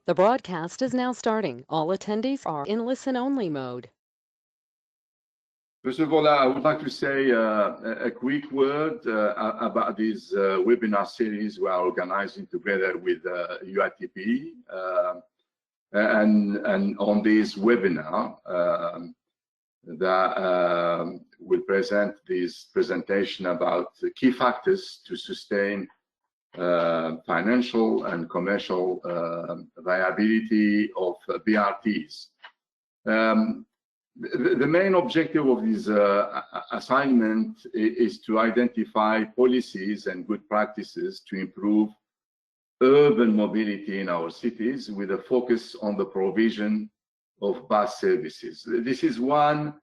The broadcast is now starting. All attendees are in listen-only mode. First of all, I would like to say a quick word about this webinar series we are organizing together with UITP. And on this webinar, that will present this presentation about the key factors to sustain financial and commercial viability of BRTs. The main objective of this assignment is to identify policies and good practices to improve urban mobility in our cities with a focus on the provision of bus services. This is one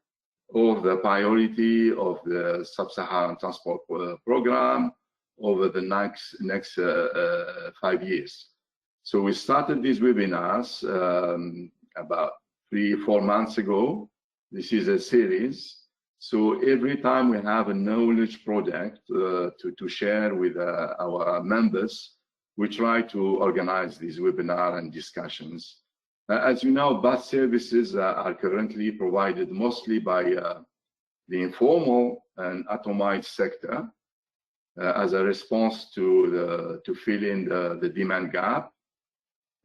of the priority of the Sub-Saharan Transport Program over the next 5 years. So we started these webinars about 3 or 4 months ago. This is a series. So every time we have a knowledge project to share with our members, we try to organize these webinars and discussions. As you know, bus services are currently provided mostly by the informal and atomized sector as a response to fill in the demand gap.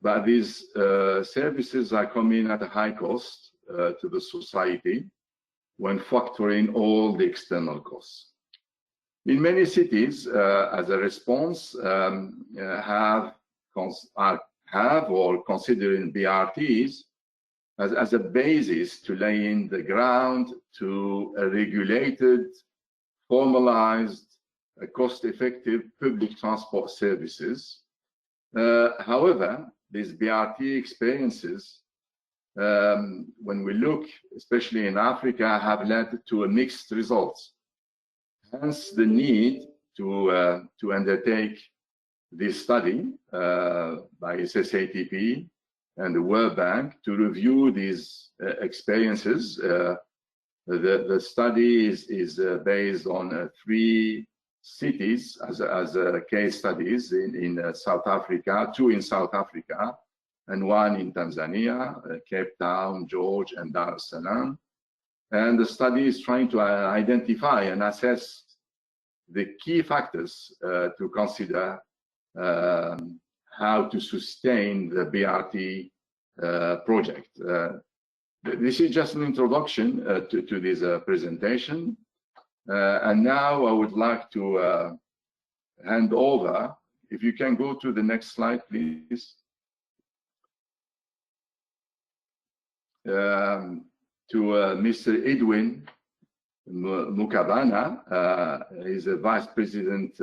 But these services are coming at a high cost to the society when factoring all the external costs. In many cities, as a response, have or considering BRTs as a basis to lay in the ground to a regulated, formalized, cost-effective public transport services. However, these BRT experiences, when we look, especially in Africa, have led to a mixed results. Hence, the need to undertake this study by SSATP and the World Bank to review these experiences. The study is based on 3 cities as case studies in South Africa, 2 in South Africa, and 1 in Tanzania, Cape Town, George, and Dar es Salaam. And the study is trying to identify and assess the key factors to consider how to sustain the BRT project. This is just an introduction to this presentation. And now I would like to hand over, if you can go to the next slide, please. To Mr. Edwin Mukabana. He's a Vice President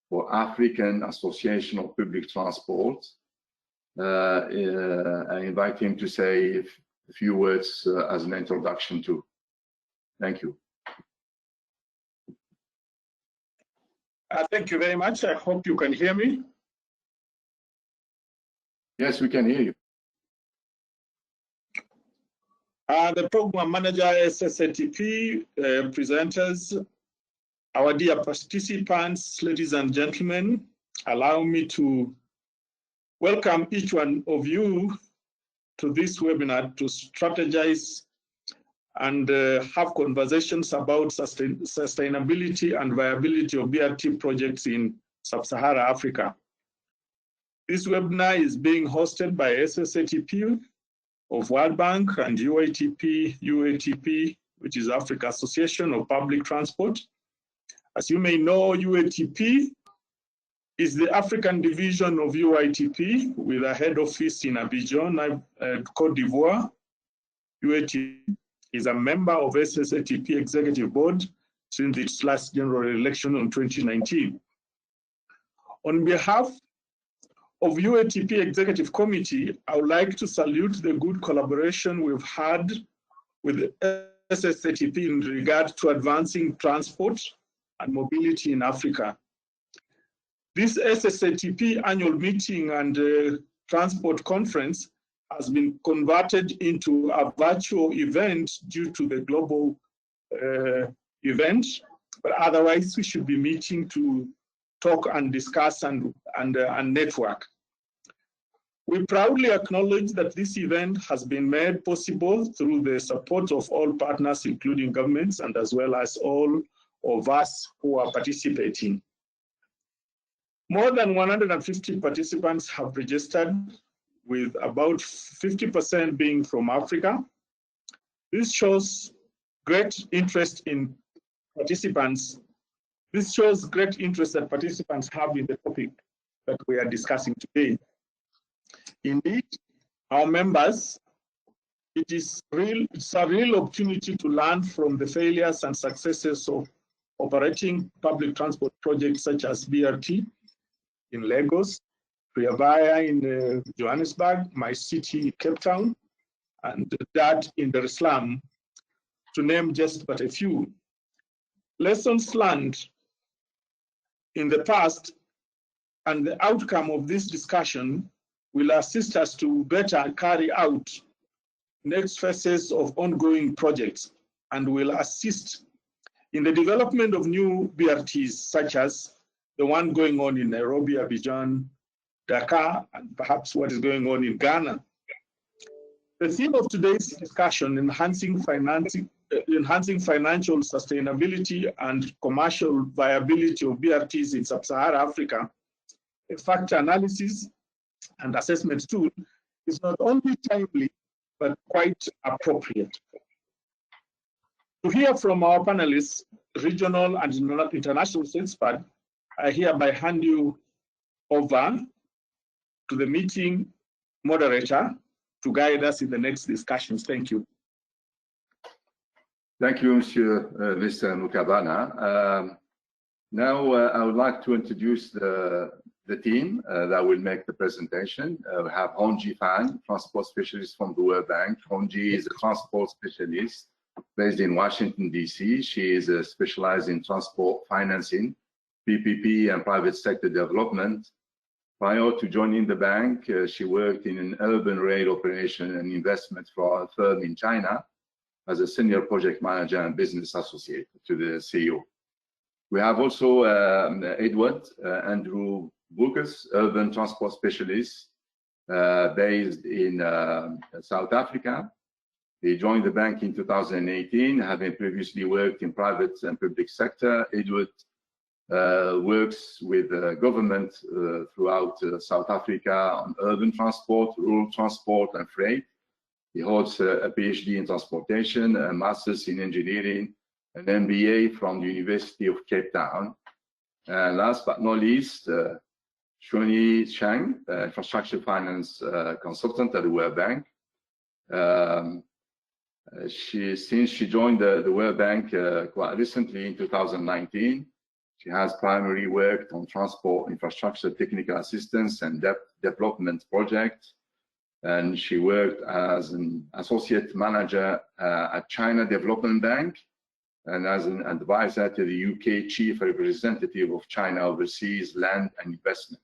for African Association of Public Transport. I invite him to say a few words as an introduction too. Thank you. Thank you very much. I hope you can hear me. Yes, we can hear you. The program manager, SSATP, presenters, our dear participants, ladies and gentlemen, allow me to welcome each one of you to this webinar to strategize and have conversations about sustainability and viability of BRT projects in Sub-Saharan Africa. This webinar is being hosted by SSATP of World Bank and UATP, which is Africa Association of Public Transport. As you may know, UATP is the African division of UITP with a head office in Abidjan, Côte d'Ivoire. UATP is a member of SSATP Executive Board since its last general election in 2019. On behalf of UATP Executive Committee, I would like to salute the good collaboration we've had with SSATP in regard to advancing transport and mobility in Africa. This SSATP annual meeting and transport conference has been converted into a virtual event due to the global event, but otherwise we should be meeting to talk and discuss and network. We proudly acknowledge that this event has been made possible through the support of all partners, including governments, and as well as all of us who are participating. More than 150 participants have registered, with about 50% being from Africa. This shows great interest in participants. This shows great interest that participants have in the topic that we are discussing today. Indeed, our members, it's a real opportunity to learn from the failures and successes of operating public transport projects such as BRT in Lagos, Viability in Johannesburg, my city, Cape Town, and that in Dar es Salaam, to name just but a few. Lessons learned in the past and the outcome of this discussion will assist us to better carry out next phases of ongoing projects and will assist in the development of new BRTs, such as the one going on in Nairobi, Abidjan, Dakar, and perhaps what is going on in Ghana. The theme of today's discussion, enhancing financial sustainability and commercial viability of BRTs in Sub-Saharan Africa, a factor analysis and assessment tool, is not only timely, but quite appropriate. To hear from our panelists, regional and international experts, I hereby hand you over to the meeting moderator to guide us in the next discussions. Thank you. Thank you, Mr. Mukabana. Now I would like to introduce the team that will make the presentation. We have Honji Fan, transport specialist from the World Bank. Honji is a transport specialist based in Washington, D.C. She is specialized in transport financing, PPP, and private sector development. Prior to joining the bank, she worked in an urban rail operation and investment for a firm in China as a senior project manager and business associate to the CEO. We have also Edward Andrew Bucas, urban transport specialist based in South Africa. He joined the bank in 2018, having previously worked in private and public sector. Edward works with government throughout South Africa on urban transport, rural transport, and freight. He holds a PhD in transportation, a master's in engineering, an MBA from the University of Cape Town. Last but not least, Shuni Chang, infrastructure finance consultant at the World Bank. Since she joined the World Bank quite recently in 2019, she has primarily worked on transport infrastructure technical assistance and development projects. And she worked as an associate manager at China Development Bank and as an advisor to the UK Chief Representative of China Overseas Land and Investment.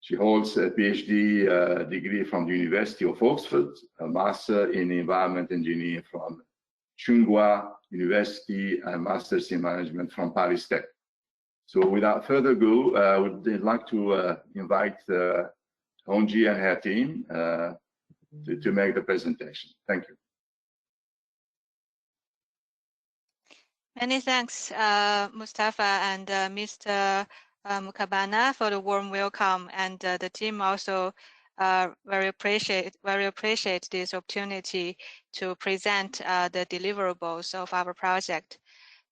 She holds a PhD degree from the University of Oxford, a master in environment engineering from Tsinghua University, and master's in management from Paris Tech. So without further ado, I would like to invite Honji and her team to make the presentation. Thank you. Many thanks, Mustafa and Mr. Mukabana, for the warm welcome, and the team also very appreciate this opportunity to present the deliverables of our project.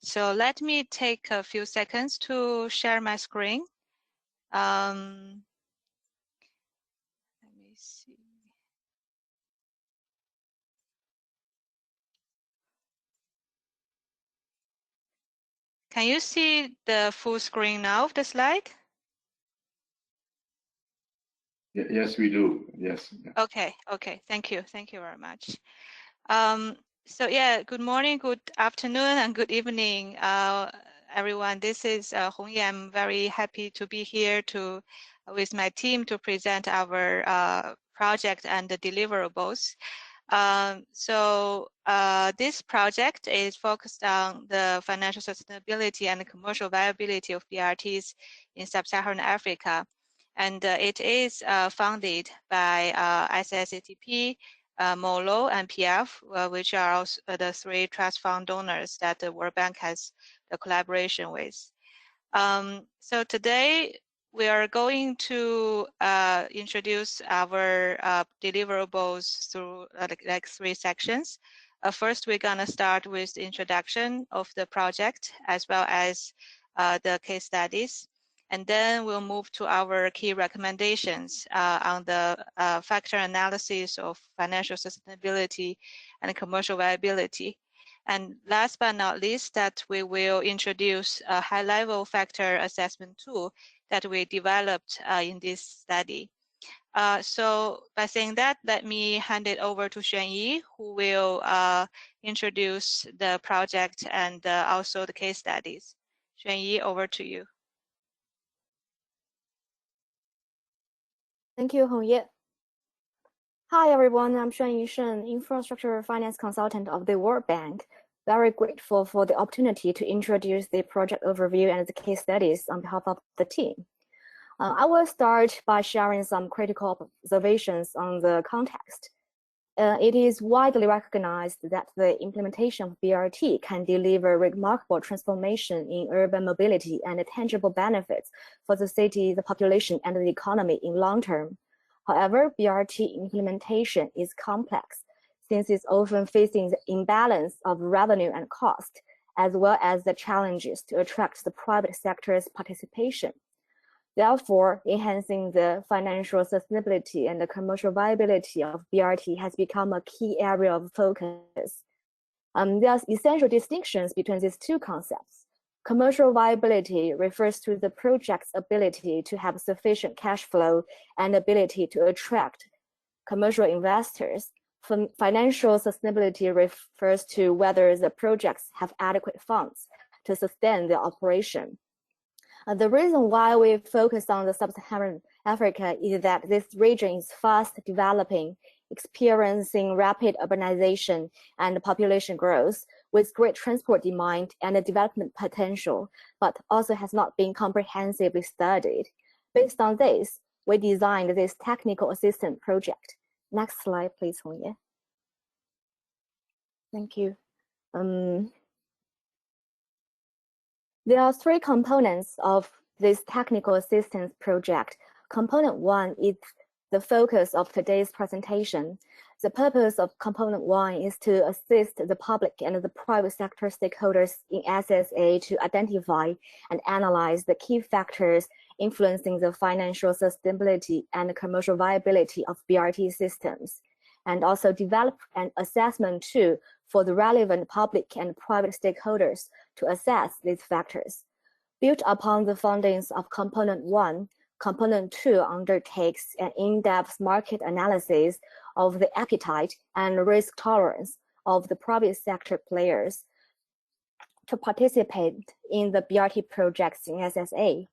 So let me take a few seconds to share my screen. Let me see. Can you see the full screen now of the slide? Yes, we do. Yes. Okay. Thank you very much. So yeah, good morning, good afternoon, and good evening, everyone. This is Hongyi. I'm very happy to be here with my team to present our project and the deliverables. This project is focused on the financial sustainability and the commercial viability of BRTs in Sub-Saharan Africa. And it is funded by SSATP, MOLO, and PF, which are also the 3 trust fund donors that the World Bank has the collaboration with. So today we are going to introduce our deliverables through like 3 sections. First, we're gonna start with the introduction of the project as well as the case studies. And then we'll move to our key recommendations on the factor analysis of financial sustainability and commercial viability. And last but not least, that we will introduce a high-level factor assessment tool that we developed in this study. So by saying that, let me hand it over to Xuanyi, who will introduce the project and also the case studies. Xuanyi, over to you. Thank you, Hongye. Hi, everyone. I'm Xuanyi Shen, Infrastructure Finance Consultant of the World Bank. Very grateful for the opportunity to introduce the project overview and the case studies on behalf of the team. I will start by sharing some critical observations on the context. It is widely recognized that the implementation of BRT can deliver remarkable transformation in urban mobility and tangible benefits for the city, the population, and the economy in long term. However, BRT implementation is complex since it's often facing the imbalance of revenue and cost, as well as the challenges to attract the private sector's participation. Therefore, enhancing the financial sustainability and the commercial viability of BRT has become a key area of focus. There are essential distinctions between these 2 concepts. Commercial viability refers to the project's ability to have sufficient cash flow and ability to attract commercial investors. Financial sustainability refers to whether the projects have adequate funds to sustain their operation. The reason why we focus on the Sub-Saharan Africa is that this region is fast developing, experiencing rapid urbanization and population growth with great transport demand and development potential, but also has not been comprehensively studied. Based on this, we designed this technical assistance project. Next slide, please, Hongye. Thank you. There are 3 components of this technical assistance project. Component 1 is the focus of today's presentation. The purpose of component 1 is to assist the public and the private sector stakeholders in SSA to identify and analyze the key factors influencing the financial sustainability and commercial viability of BRT systems, and also develop an assessment tool for the relevant public and private stakeholders to assess these factors. Built upon the findings of Component 1, Component 2 undertakes an in-depth market analysis of the appetite and risk tolerance of the private sector players to participate in the BRT projects in SSA.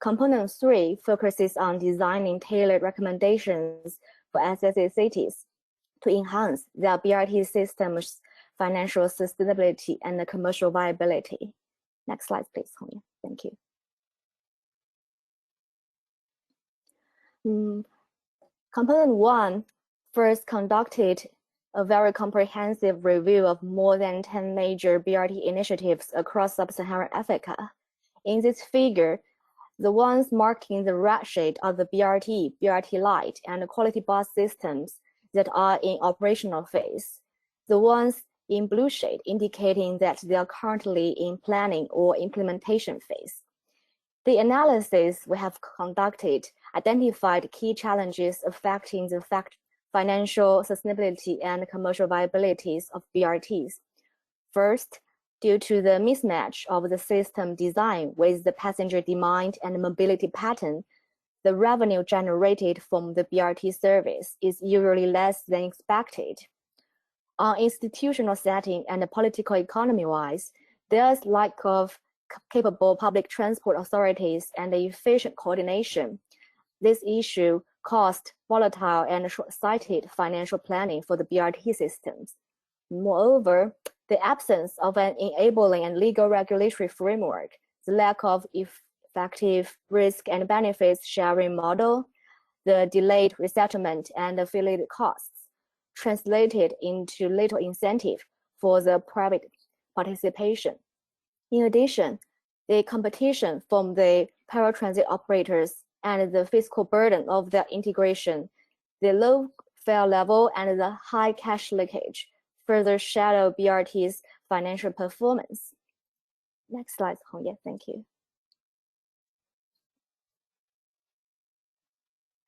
Component 3 focuses on designing tailored recommendations for SSA cities to enhance their BRT systems' financial sustainability and the commercial viability. Next slide, please, Hongye. Thank you. Component 1 first conducted a very comprehensive review of more than 10 major BRT initiatives across Sub-Saharan Africa. In this figure, the ones marking the red shade are the BRT, BRT-Lite, and the Quality Bus systems that are in operational phase. The ones in blue shade indicating that they are currently in planning or implementation phase. The analysis we have conducted identified key challenges affecting the financial sustainability and commercial viabilities of BRTs. First, due to the mismatch of the system design with the passenger demand and mobility pattern, the revenue generated from the BRT service is usually less than expected. On institutional setting and political economy-wise, there's lack of capable public transport authorities and efficient coordination. This issue caused volatile and short-sighted financial planning for the BRT systems. Moreover, the absence of an enabling and legal regulatory framework, the lack of effective risk and benefits sharing model, the delayed resettlement and affiliated costs translated into little incentive for the private participation. In addition, the competition from the paratransit operators and the fiscal burden of their integration, the low fare level and the high cash leakage further shadow BRT's financial performance. Next slide, Hongye, thank you.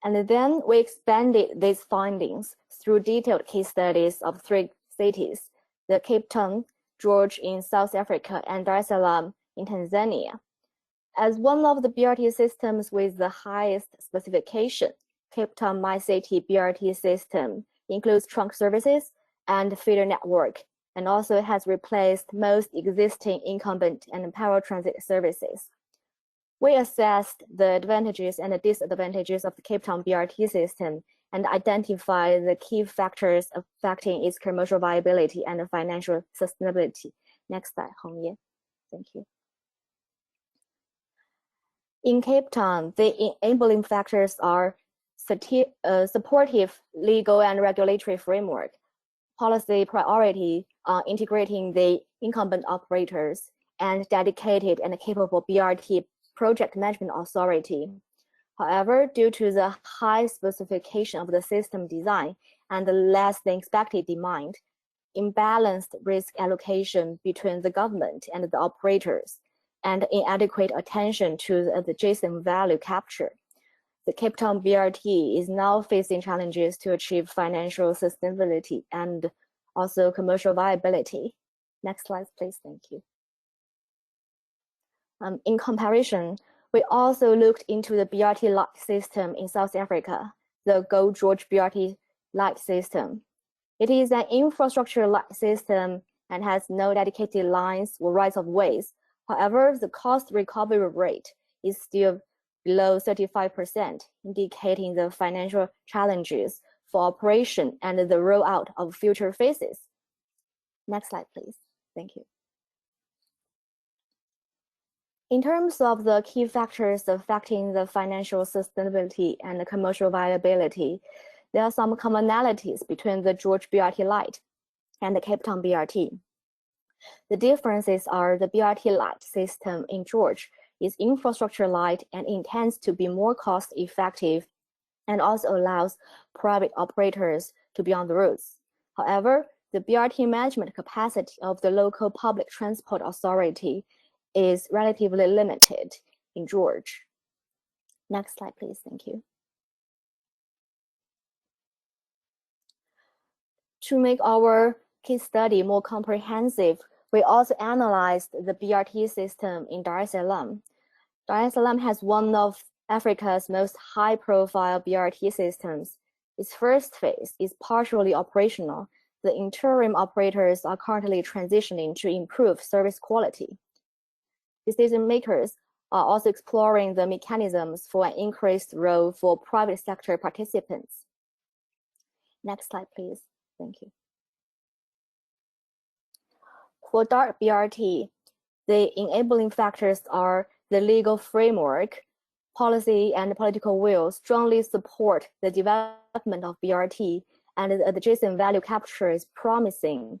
And then we expanded these findings through detailed case studies of 3 cities, the Cape Town, George in South Africa, and Dar es Salaam in Tanzania. As one of the BRT systems with the highest specification, Cape Town MyCity BRT system includes trunk services and feeder network, and also has replaced most existing incumbent and paratransit services. We assessed the advantages and the disadvantages of the Cape Town BRT system and identified the key factors affecting its commercial viability and financial sustainability. Next slide, Hongye. Thank you. In Cape Town, the enabling factors are supportive legal and regulatory framework, policy priority on integrating the incumbent operators, and dedicated and capable BRT project management authority. However, due to the high specification of the system design and the less than expected demand, imbalanced risk allocation between the government and the operators, and inadequate attention to the adjacent value capture, the Cape Town BRT is now facing challenges to achieve financial sustainability and also commercial viability. Next slide, please. Thank you. In comparison, we also looked into the BRT-Lite system in South Africa, the Go George BRT-Lite system. It is an infrastructure-light system and has no dedicated lines or rights-of-ways. However, the cost recovery rate is still below 35%, indicating the financial challenges for operation and the rollout of future phases. Next slide, please. Thank you. In terms of the key factors affecting the financial sustainability and the commercial viability, there are some commonalities between the George BRT-Lite and the Cape Town BRT. The differences are the BRT-Lite system in George is infrastructure light and intends to be more cost effective and also allows private operators to be on the roads. However, the BRT management capacity of the local public transport authority is relatively limited in George. Next slide, please. Thank you. To make our case study more comprehensive, we also analyzed the BRT system in Dar es Salaam. Dar es Salaam has one of Africa's most high-profile BRT systems. Its first phase is partially operational. The interim operators are currently transitioning to improve service quality. Decision makers are also exploring the mechanisms for an increased role for private sector participants. Next slide, please. Thank you. For DAR BRT, the enabling factors are the legal framework, policy and political will strongly support the development of BRT, and the adjacent value capture is promising.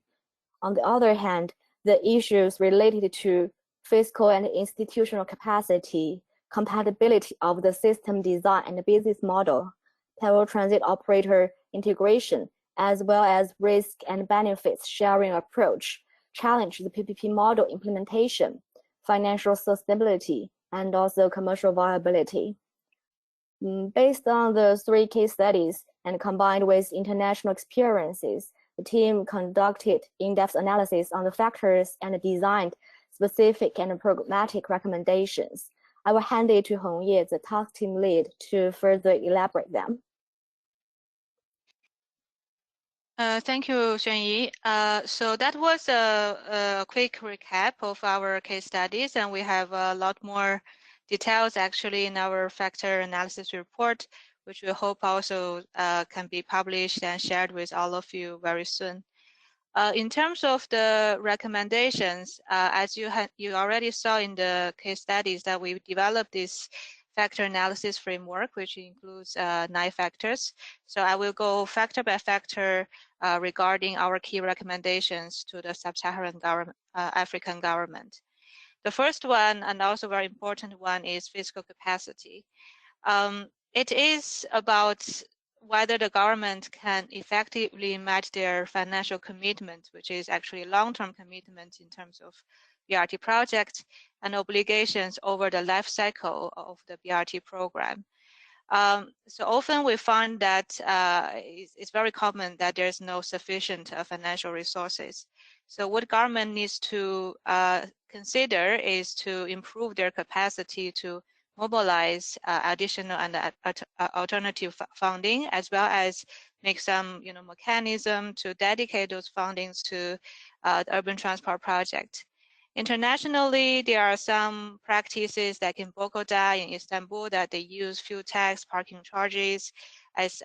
On the other hand, the issues related to fiscal and institutional capacity, compatibility of the system design and business model, paratransit operator integration, as well as risk and benefits sharing approach, challenge the PPP model implementation, financial sustainability, and also commercial viability. Based on the 3 case studies and combined with international experiences, the team conducted in-depth analysis on the factors and designed specific and programmatic recommendations. I will hand it to Hongye, the task team lead, to further elaborate them. Thank you, Xuanyi. So that was a quick recap of our case studies, and we have a lot more details actually in our factor analysis report, which we hope also can be published and shared with all of you very soon. In terms of the recommendations, as you already saw in the case studies that we developed this factor analysis framework, which includes 9 factors. So I will go factor by factor regarding our key recommendations to the Sub-Saharan African government. The first one, and also very important one, is fiscal capacity. It is about whether the government can effectively match their financial commitment, which is actually long-term commitment in terms of BRT projects and obligations over the life cycle of the BRT program. So often we find that it's very common that there's no sufficient financial resources. So what government needs to consider is to improve their capacity to mobilize additional and alternative funding, as well as make some mechanism to dedicate those fundings to the urban transport project. Internationally, there are some practices like in Bogota, in Istanbul, that they use fuel tax, parking charges as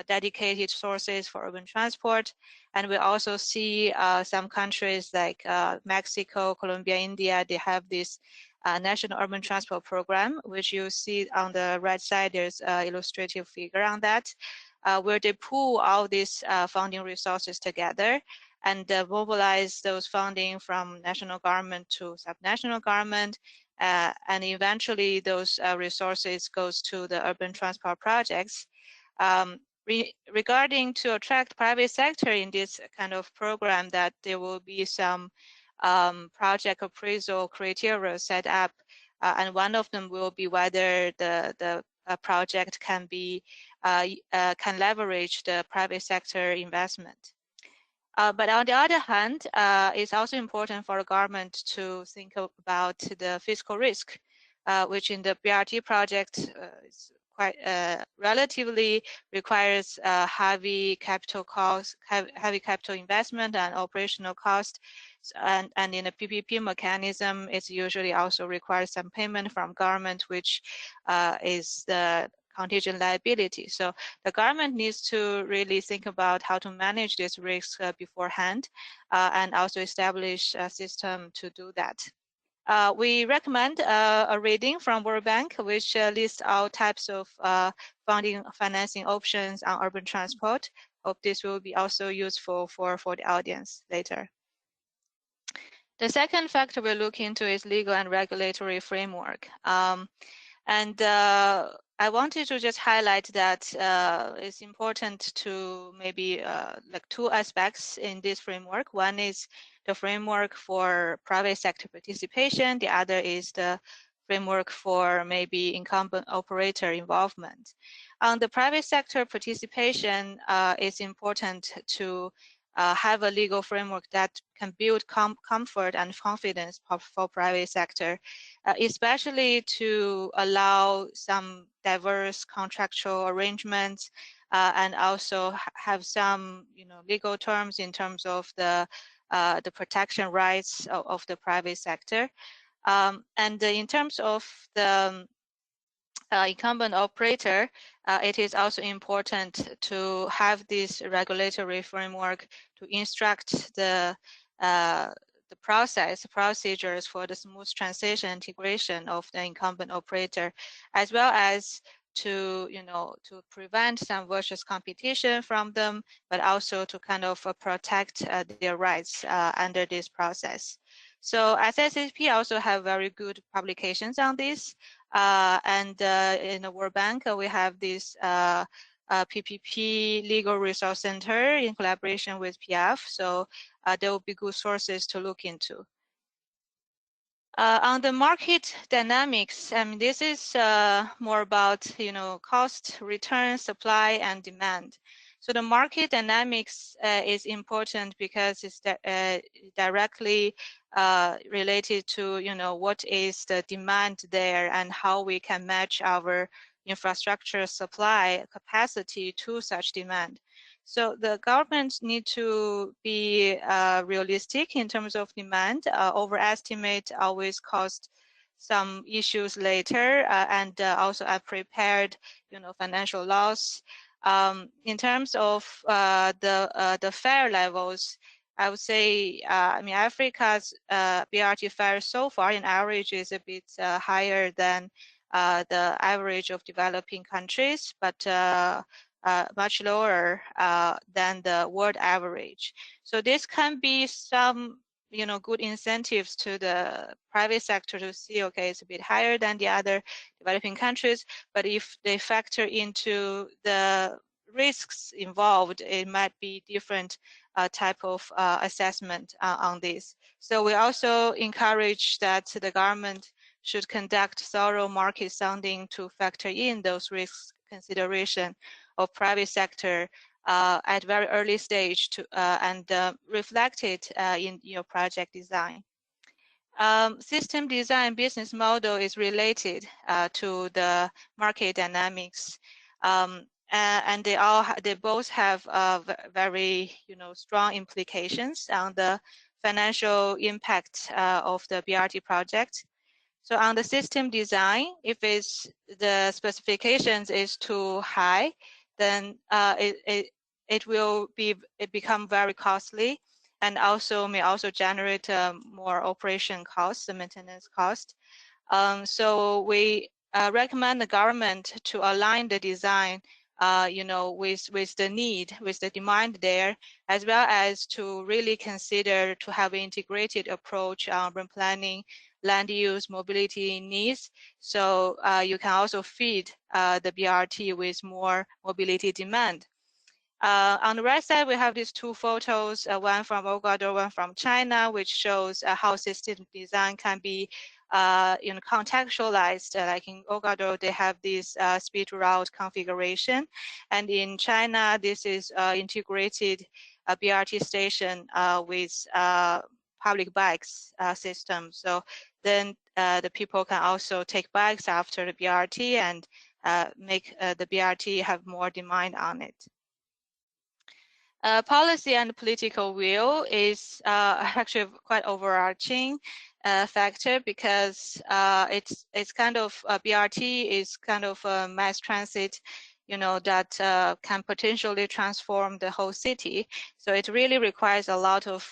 dedicated sources for urban transport. And we also see some countries like Mexico, Colombia, India, they have this National Urban Transport Program, which you see on the right side. There's an illustrative figure on that, where they pool all these funding resources together and mobilize those funding from national government to subnational government, and eventually those resources goes to the urban transport projects. Regarding to attract private sector in this kind of program, that there will be some project appraisal criteria set up, and one of them will be whether the project can be can leverage the private sector investment. But on the other hand, it's also important for the government to think about the fiscal risk, which in the BRT project is quite relatively requires heavy capital costs, heavy capital investment and operational cost. And in a PPP mechanism, it usually also requires some payment from government, which is the contingent liability. So the government needs to really think about how to manage this risk beforehand, and also establish a system to do that. We recommend a reading from World Bank, which lists all types of financing options on urban transport. Hope this will be also useful for the audience later. The second factor we'll look into is legal and regulatory framework. I wanted to just highlight that it's important to maybe like 2 aspects in this framework. One is the framework for private sector participation. The other is the framework for maybe incumbent operator involvement. On the private sector participation, it's important to have a legal framework that can build comfort and confidence for private sector, especially to allow some diverse contractual arrangements, and also have some legal terms in terms of the protection rights of the private sector. And in terms of the incumbent operator, it is also important to have this regulatory framework to instruct the procedures for the smooth transition integration of the incumbent operator, as well as to to prevent some vicious competition from them, but also to kind of protect their rights under this process. So SSAP also have very good publications on this. And in the World Bank, we have this PPP Legal Resource Center in collaboration with PF. So there will be good sources to look into. On the market dynamics, I mean, this is more about cost, return, supply, and demand. So the market dynamics is important because it's directly related to what is the demand there and how we can match our infrastructure supply capacity to such demand. So the government need to be realistic in terms of demand. Overestimate always cause some issues later, and also unprepared financial loss. In terms of the fare levels, I would say, I mean, Africa's BRT fare so far in average is a bit higher than the average of developing countries, but much lower than the world average. So this can be some, good incentives to the private sector to see, okay, it's a bit higher than the other developing countries, but if they factor into the risks involved, it might be different type of assessment on this. So we also encourage that the government should conduct thorough market sounding to factor in those risks consideration of private sector at very early stage to and reflect it in your project design. System design business model is related to the market dynamics, and they both have very strong implications on the financial impact of the BRT project. So on the system design, if the specifications is too high, then it will become very costly, and also may also generate more operation costs, the maintenance cost. So we recommend the government to align the design, with the need, with the demand there, as well as to really consider to have an integrated approach on urban planning, land use, mobility needs. So you can also feed the BRT with more mobility demand. On the right side, we have these two photos, one from Ecuador, one from China, which shows how system design can be contextualized. Like in Ecuador, they have this speed route configuration, and in China, this is integrated BRT station with public bikes system. So then the people can also take bikes after the BRT and make the BRT have more demand on it. Policy and political will is actually quite overarching factor, because it's kind of BRT is kind of a mass transit, that can potentially transform the whole city. So it really requires a lot of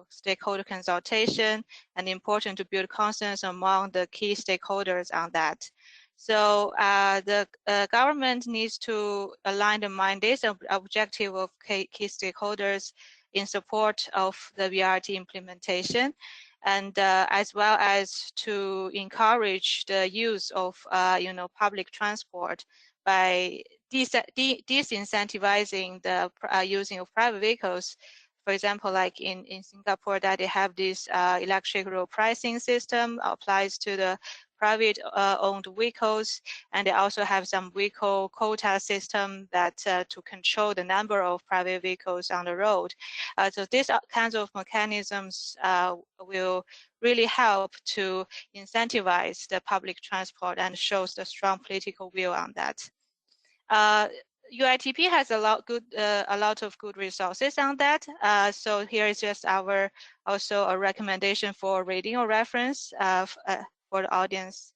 stakeholder consultation, and important to build consensus among the key stakeholders on that. So the government needs to align the mandates and objective of key stakeholders in support of the BRT implementation, and as well as to encourage the use of public transport by disincentivizing the using of private vehicles. For example, like in Singapore, that they have this electric road pricing system applies to the private owned vehicles, and they also have some vehicle quota system that to control the number of private vehicles on the road. So these kinds of mechanisms will really help to incentivize the public transport and shows the strong political will on that. UITP has a lot of good resources on that. So here is just also a recommendation for reading or reference for the audience.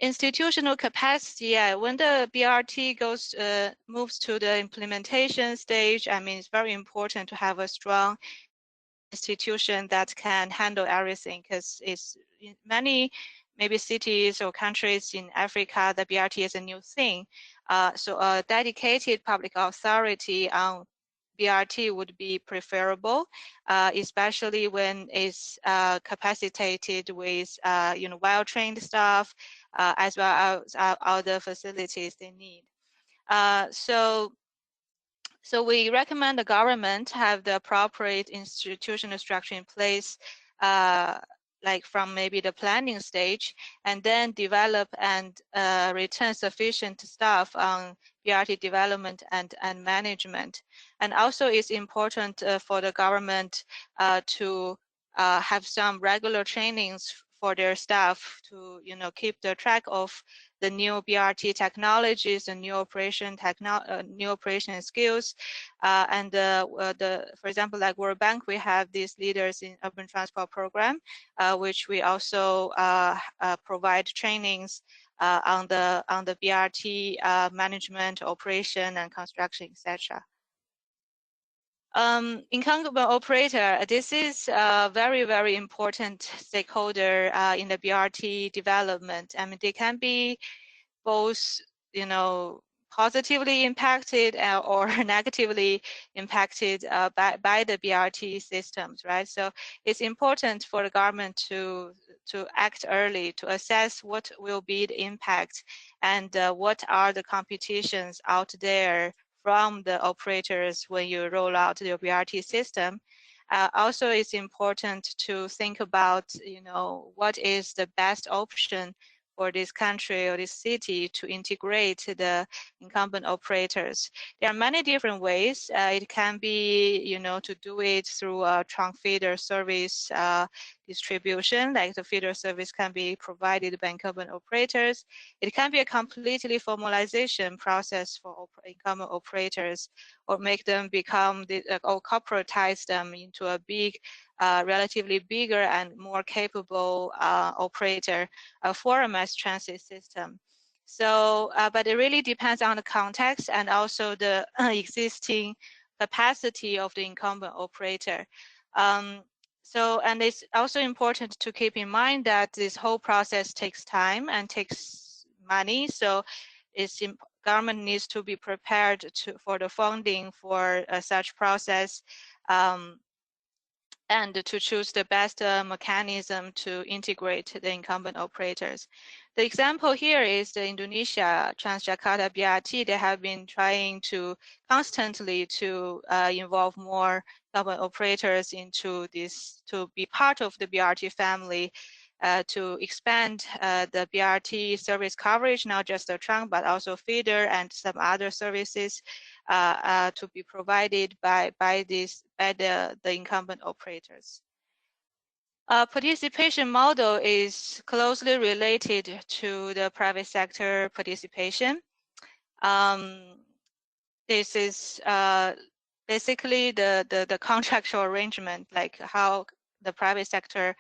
Institutional capacity, when the BRT moves to the implementation stage, I mean, it's very important to have a strong institution that can handle everything, because it's in many maybe cities or countries in Africa, the BRT is a new thing. So a dedicated public authority on BRT would be preferable, especially when it's capacitated with well-trained staff, as well as other facilities they need. So we recommend the government have the appropriate institutional structure in place, like from maybe the planning stage, and then develop and return sufficient staff on BRT development and management. And also it's important for the government to have some regular trainings for their staff to keep the track of the new BRT technologies and new operation skills, and for example, like World Bank, we have these leaders in urban transport program, which we also provide trainings on the BRT management, operation, and construction, etc. Incumbent operator, this is a very, very important stakeholder in the BRT development. I mean, they can be both, positively impacted or negatively impacted by the BRT systems, right? So it's important for the government to act early, to assess what will be the impact and what are the competitions out there from the operators when you roll out the BRT system. Also, it's important to think about, what is the best option for this country or this city to integrate the incumbent operators. There are many different ways. It can be, to do it through a trunk feeder service distribution, like the feeder service can be provided by incumbent operators. It can be a completely formalization process for incumbent operators, or make them become, or corporatize them into a big, relatively bigger and more capable operator for a mass transit system. So, but it really depends on the context and also the existing capacity of the incumbent operator. And it's also important to keep in mind that this whole process takes time and takes money. So government needs to be prepared for the funding for such process. And to choose the best mechanism to integrate the incumbent operators. The example here is the Indonesia Transjakarta BRT. They have been trying to constantly to involve more incumbent operators into this, to be part of the BRT family, to expand the BRT service coverage, not just the trunk, but also feeder and some other services to be provided by the incumbent operators. Participation model is closely related to the private sector participation. This is basically the contractual arrangement, like how the private sector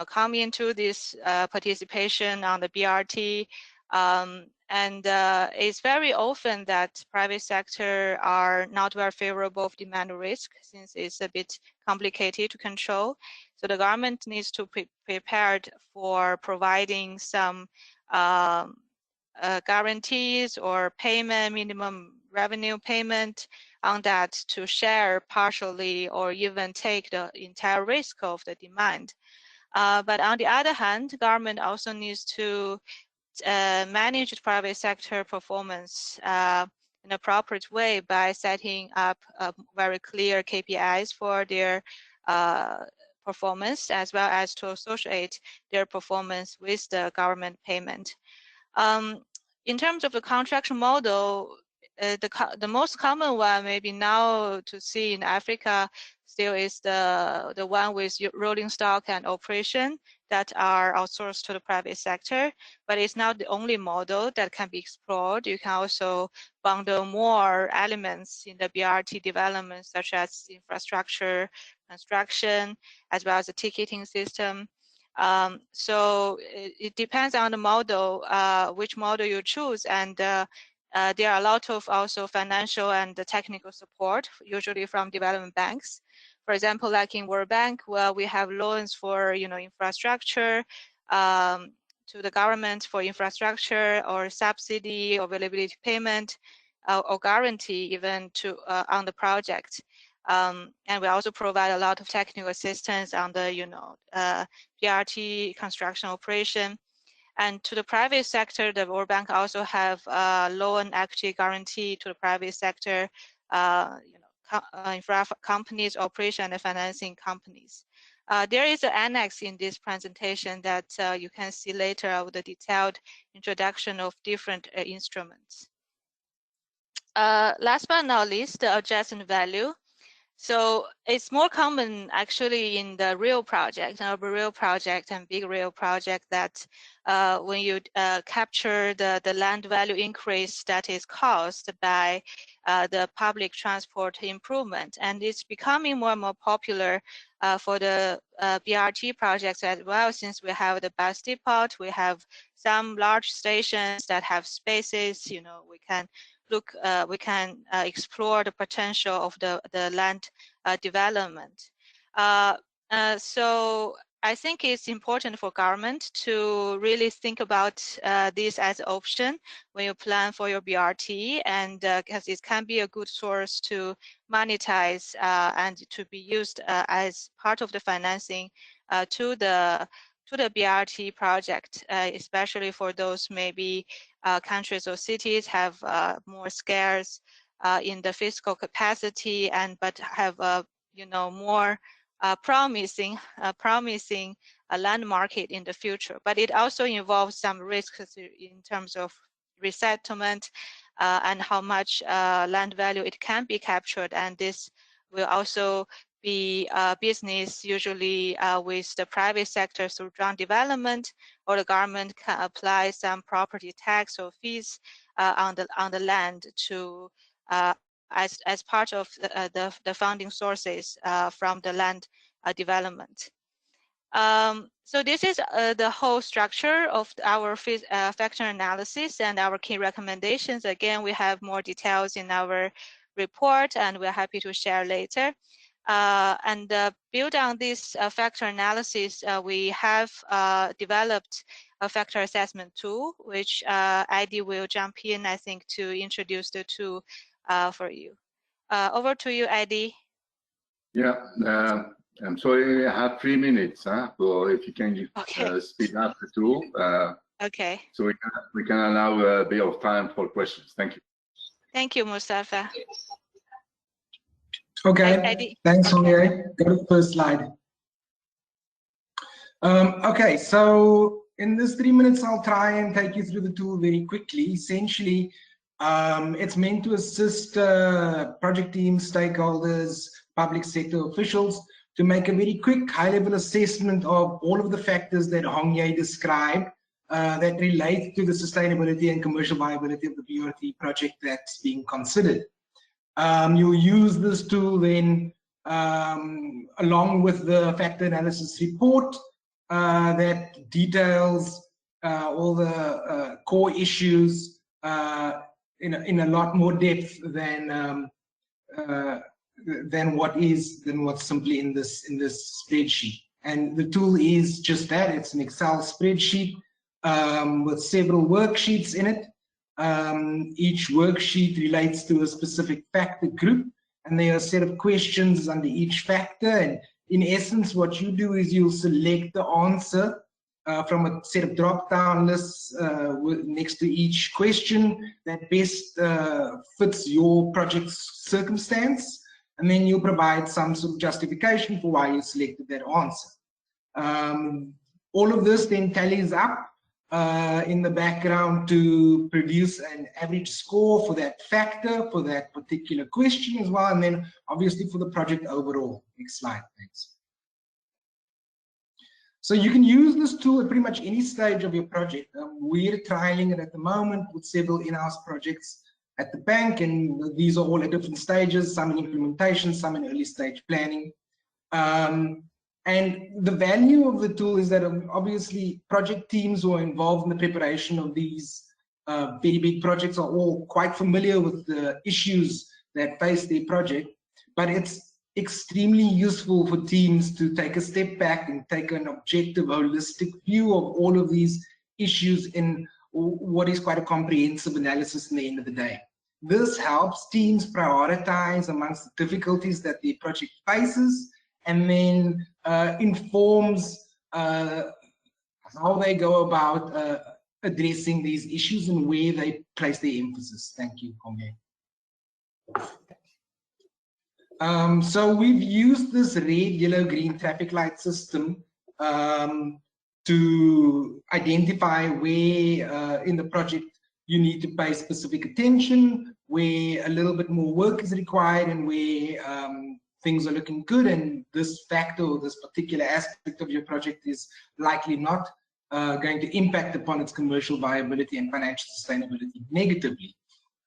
come into this participation on the BRT. And it's very often that private sector are not very favorable of demand risk, since it's a bit complicated to control. So the government needs to be prepared for providing some guarantees or payment, minimum revenue payment on that, to share partially or even take the entire risk of the demand. But on the other hand, government also needs to manage the private sector performance in an appropriate way by setting up very clear KPIs for their performance, as well as to associate their performance with the government payment. In terms of the contract model, the most common one maybe now to see in Africa still is the one with rolling stock and operation that are outsourced to the private sector, but it's not the only model that can be explored. You can also bundle more elements in the BRT development, such as infrastructure, construction, as well as the ticketing system. So it depends on the model, which model you choose, and there are a lot of also financial and technical support, usually from development banks. For example, like in World Bank, where we have loans for infrastructure to the government for infrastructure, or subsidy or availability payment, or guarantee even to on the project. And we also provide a lot of technical assistance on the BRT construction operation. And to the private sector, the World Bank also have loan equity guarantee to the private sector, infra companies, operation and financing companies. There is an annex in this presentation that you can see later of the detailed introduction of different instruments. Last but not least, the adjacent value. So it's more common actually in the real project, urban real project and big real project, that when you capture the land value increase that is caused by the public transport improvement. And it's becoming more and more popular for the BRT projects as well, since we have the bus depot, we have some large stations that have spaces, we can explore the potential of the land development. So I think it's important for government to really think about this as an option when you plan for your BRT, and because it can be a good source to monetize and to be used as part of the financing to the BRT project, especially for those maybe countries or cities have more scarce in the fiscal capacity, and but have more promising land market in the future. But it also involves some risks in terms of resettlement and how much land value it can be captured, and this will also be business usually with the private sector through joint development, or the government can apply some property tax or fees on the land to as part of the funding sources from the land development. So this is the whole structure of our factor analysis and our key recommendations. Again, we have more details in our report, and we're happy to share later. And build on this factor analysis, we have developed a factor assessment tool, which Adi will jump in, I think, to introduce the tool for you. Over to you, Adi. Yeah, I'm sorry, I have 3 minutes, so if you can speed up the tool. Okay. So we can allow a bit of time for questions. Thank you. Thank you, Mustafa. Okay, thanks, Jorge. Go to the first slide. Okay, so in this 3 minutes, I'll try and take you through the tool very quickly. Essentially, it's meant to assist project teams, stakeholders, public sector officials to make a very quick high-level assessment of all of the factors that Jorge described that relate to the sustainability and commercial viability of the BRT project that's being considered. You'll use this tool then along with the factor analysis report that details all the core issues in a lot more depth than what's simply in this spreadsheet. And the tool is just that. It's an Excel spreadsheet with several worksheets in it. Each worksheet relates to a specific factor group, and there are a set of questions under each factor. And in essence, what you do is you'll select the answer from a set of drop-down lists next to each question that best fits your project's circumstance, and then you provide some sort of justification for why you selected that answer. All of this then tallies up in the background to produce an average score for that factor, for that particular question as well, and then obviously for the project overall. Next slide, thanks. So you can use this tool at pretty much any stage of your project. We're trialing it at the moment with several in-house projects at the bank, and these are all at different stages, some in implementation, some in early stage planning. And the value of the tool is that obviously project teams who are involved in the preparation of these very big projects are all quite familiar with the issues that face their project, but it's extremely useful for teams to take a step back and take an objective, holistic view of all of these issues in what is quite a comprehensive analysis in the end of the day. This helps teams prioritize amongst the difficulties that the project faces, and then informs how they go about addressing these issues and where they place their emphasis. Thank you, Jorge. So we've used this red, yellow, green traffic light system to identify where in the project you need to pay specific attention, where a little bit more work is required, and where things are looking good, and this factor or this particular aspect of your project is likely not going to impact upon its commercial viability and financial sustainability negatively.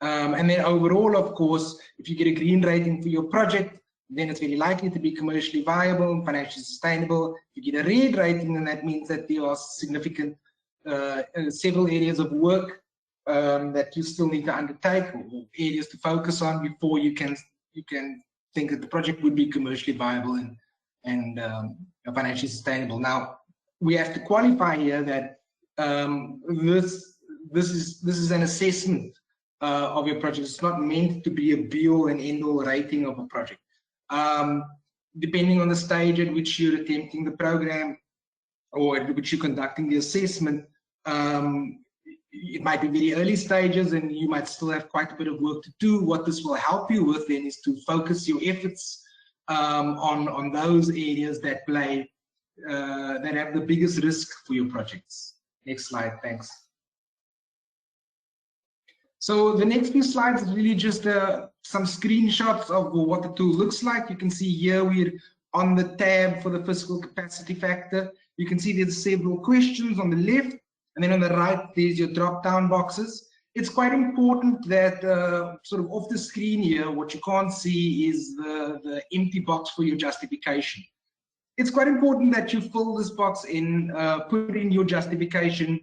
And then overall, of course, if you get a green rating for your project, then it's very likely to be commercially viable and financially sustainable. If you get a red rating, then that means that there are significant several areas of work that you still need to undertake, or areas to focus on before you can think that the project would be commercially viable and financially sustainable. Now, we have to qualify here that this is an assessment of your project. It's not meant to be a be-all and end-all rating of a project. Depending on the stage at which you're attempting the program or at which you're conducting the assessment, it might be very early stages and you might still have quite a bit of work to do. What this will help you with then is to focus your efforts on those areas that have the biggest risk for your projects. Next slide, thanks. So the next few slides is really just some screenshots of what the tool looks like. You can see here we're on the tab for the fiscal capacity factor. You can see there's several questions on the left, and then on the right there's your drop-down boxes. It's quite important that sort of off the screen here, what you can't see is the empty box for your justification. It's quite important that you fill this box in, put in your justification,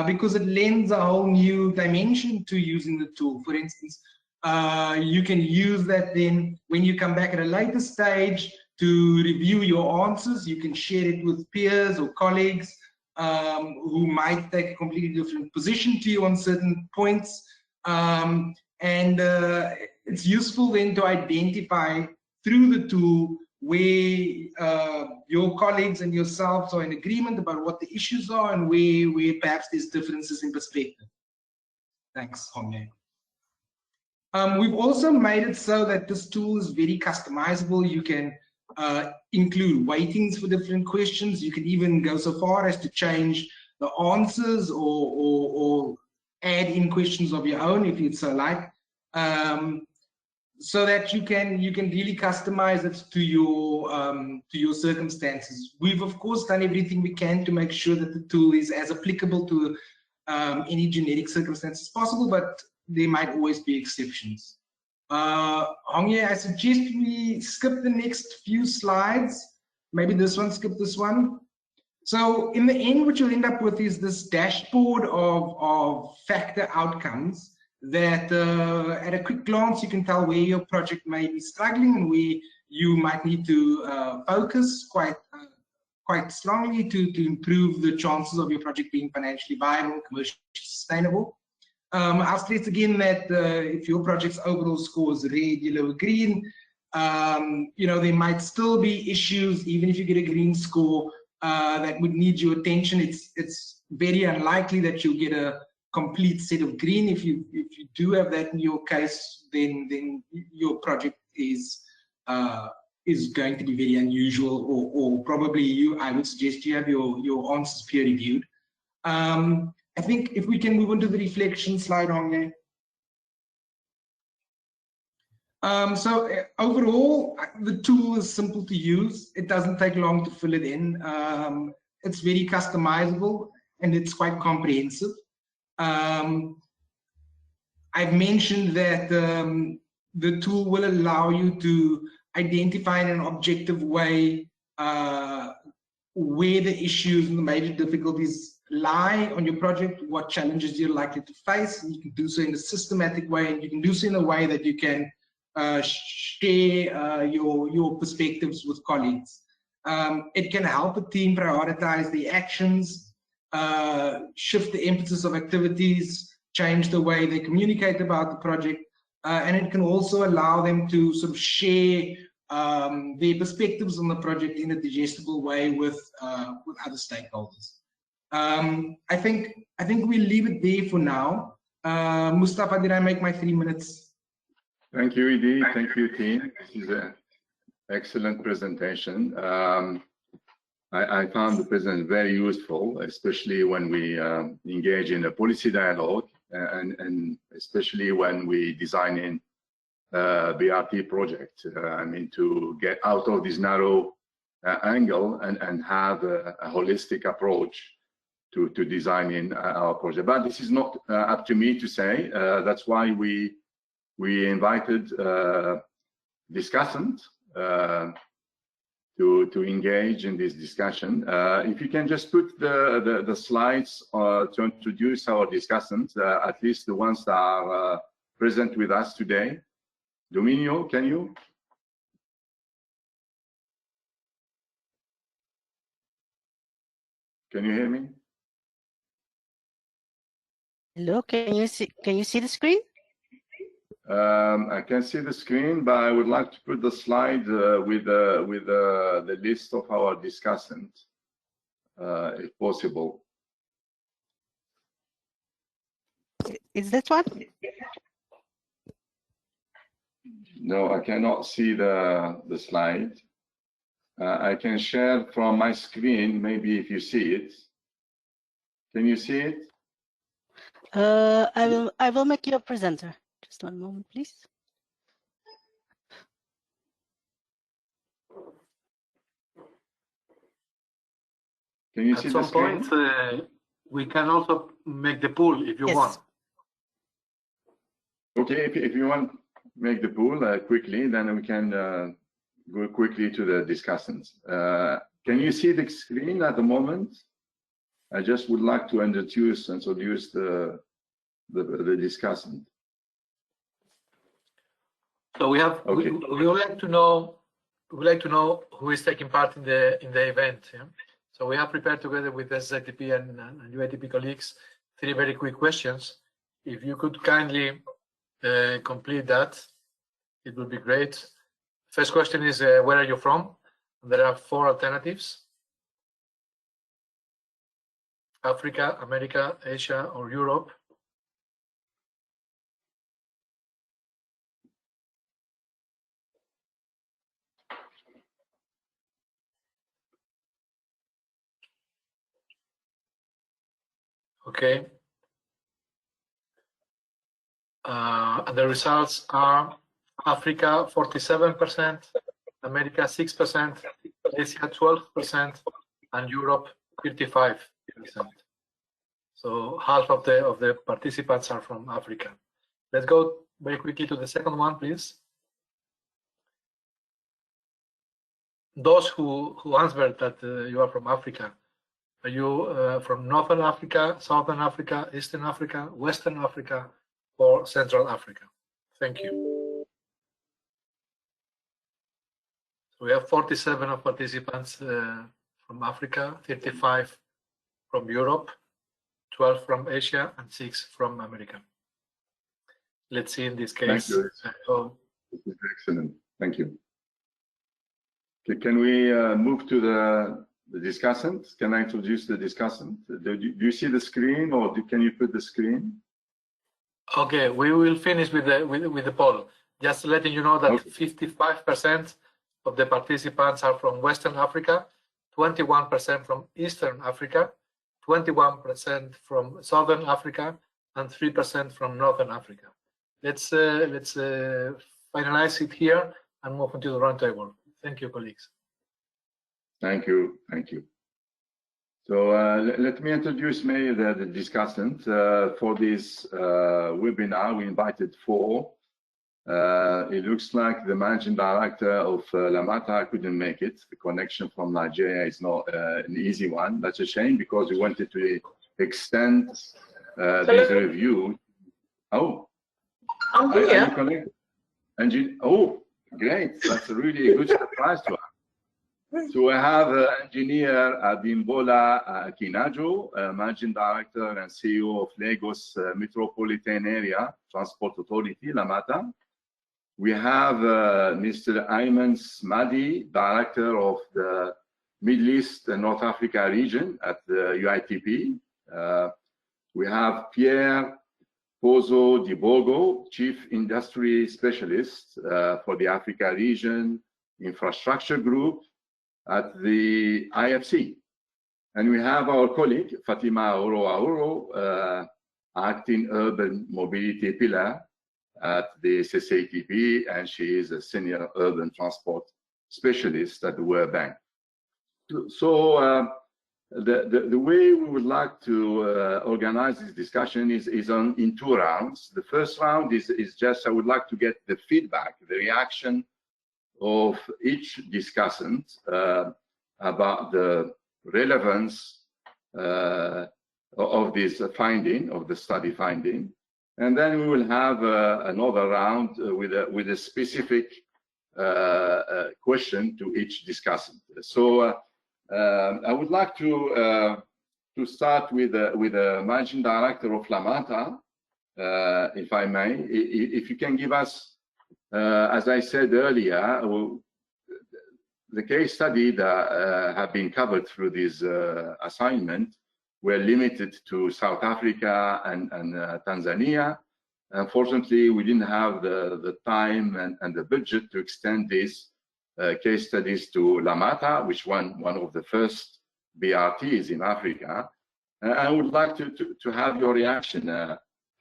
because it lends a whole new dimension to using the tool. For instance, you can use that then when you come back at a later stage to review your answers. You can share it with peers or colleagues who might take a completely different position to you on certain points. It's useful then to identify through the tool where your colleagues and yourselves are in agreement about what the issues are and where perhaps there's differences in perspective. Thanks, Hongye. We've also made it so that this tool is very customizable. You can include weightings for different questions. You can even go so far as to change the answers or add in questions of your own if you'd so like. So that you can really customize it to your circumstances. We've of course done everything we can to make sure that the tool is as applicable to any generic circumstances possible, but there might always be exceptions. Hongye, I suggest we skip the next few slides. Maybe this one, skip this one. So in the end, what you'll end up with is this dashboard of factor outcomes that at a quick glance you can tell where your project may be struggling and where you might need to focus quite strongly to improve the chances of your project being financially viable, commercially sustainable. I'll stress again that if your project's overall score is red, yellow, or green, there might still be issues even if you get a green score that would need your attention. It's very unlikely that you'll get a complete set of green. If you do have that in your case, then your project is going to be very unusual, or probably I would suggest you have your answers peer reviewed. I think if we can move on to the reflection slide on there. So overall, the tool is simple to use. It doesn't take long to fill it in. It's very customizable and it's quite comprehensive. I've mentioned that the tool will allow you to identify in an objective way where the issues and the major difficulties lie on your project, what challenges you're likely to face. And you can do so in a systematic way, and you can do so in a way that you can share your perspectives with colleagues. It can help a team prioritize the actions, shift the emphasis of activities, change the way they communicate about the project, and it can also allow them to sort of share their perspectives on the project in a digestible way with other stakeholders. I think we'll leave it there for now. Mustafa, did I make my 3 minutes? Thank you, Edie. Thank you, team. This is an excellent presentation. I found the presentation very useful, especially when we engage in a policy dialogue, and especially when we design in BRT project. I mean, to get out of this narrow angle and have a holistic approach to designing our project. But this is not up to me to say. That's why we invited discussants to engage in this discussion. If you can just put the slides to introduce our discussants, at least the ones that are present with us today. Dominio, can you? Can you hear me? Hello, can you see the screen? I can see the screen, but I would like to put the slide with the list of our discussants, if possible. Is that one? No, I cannot see the slide. I can share from my screen, maybe if you see it. Can you see it? I will make you a presenter. Just one moment, please. Can you see the screen? At some point, we can also make the poll if you want. Okay, if you want to make the poll quickly, then we can go quickly to the discussants. Can you see the screen at the moment? I just would like to introduce the discussant. So we have we would like to know who is taking part in the event. Yeah? So we have prepared together with SSITP and UITP colleagues 3 very quick questions. If you could kindly complete that, it would be great. First question is where are you from? There are 4 alternatives: Africa, America, Asia, or Europe. Okay. And the results are Africa 47%, America 6%, Asia 12%, and Europe 55%. So half of the participants are from Africa. Let's go very quickly to the second one, please. Those who answered that you are from Africa, are you from Northern Africa, Southern Africa, Eastern Africa, Western Africa, or Central Africa? Thank you. So we have 47 of participants from Africa, 35 from Europe, 12 from Asia, and 6 from America. Let's see in this case. Thank you. This is excellent. Thank you. Okay, can we move to the discussant? Can I introduce the discussant? Do you see the screen, or can you put the screen? Okay, we will finish with the poll. Just letting you know that 55% of the participants are from Western Africa, 21% from Eastern Africa, 21% from Southern Africa, and 3% from Northern Africa. Let's finalize it here and move into the roundtable. Thank you, colleagues. Thank you. Thank you. So let me introduce the discussant for this webinar. We invited 4. It looks like the managing director of Lamata couldn't make it. The connection from Nigeria is not an easy one. That's a shame, because we wanted to extend this review. Oh, I'm here. Oh, great. That's a really good surprise to us. So I have engineer Abimbola Kinajo, Managing Director and CEO of Lagos Metropolitan Area Transport Authority, Lamata. We have Mr. Ayman Smadi, Director of the Middle East and North Africa region at the UITP. We have Pierre Pozo Dibogo, Chief Industry Specialist for the Africa Region Infrastructure Group at the IFC. And we have our colleague, Fatima Auro, Acting Urban Mobility Pillar at the SSATP, and she is a Senior Urban Transport Specialist at the World Bank. So the way we would like to organize this discussion is in 2 rounds. The first round is just, I would like to get the feedback, the reaction of each discussant about the relevance of this finding, of the study finding. And then we will have another round with a specific question to each discussant. So I would like to start with the managing director of LAMATA, if I may. If you can give us, as I said earlier, the case study that have been covered through this assignment were limited to South Africa and Tanzania. Unfortunately, we didn't have the time and the budget to extend these case studies to LAMATA, which one of the first BRTs in Africa. I would like to have your reaction.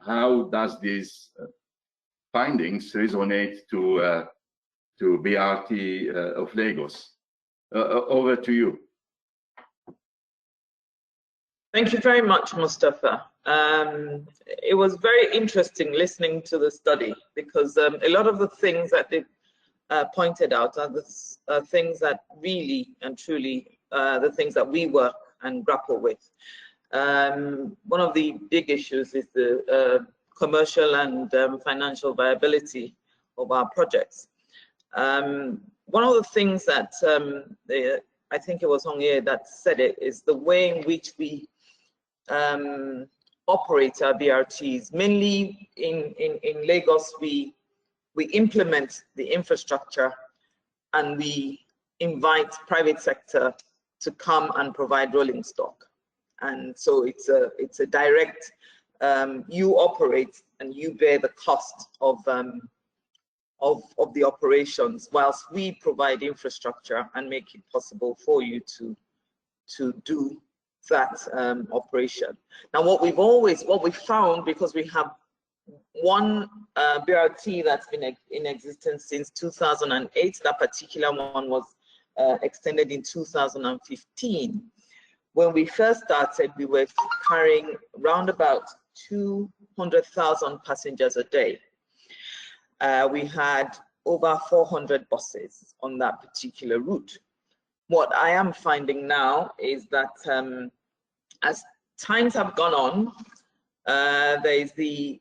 How does these findings resonate to BRT of Lagos? Over to you. Thank you very much, Mustafa. It was very interesting listening to the study because a lot of the things that they pointed out are the things that really and truly the things that we work and grapple with. One of the big issues is the commercial and financial viability of our projects. One of the things that I think it was Hongye that said it is the way in which we operate our BRTs. Mainly in Lagos, we implement the infrastructure and we invite private sector to come and provide rolling stock. And so it's a direct, you operate and you bear the cost of the operations, whilst we provide infrastructure and make it possible for you to do that operation. Now, what we found, because we have one BRT that's been in existence since 2008, that particular one was extended in 2015. When we first started, we were carrying around about 200,000 passengers a day. We had over 400 buses on that particular route. What I am finding now is that as times have gone on, there is the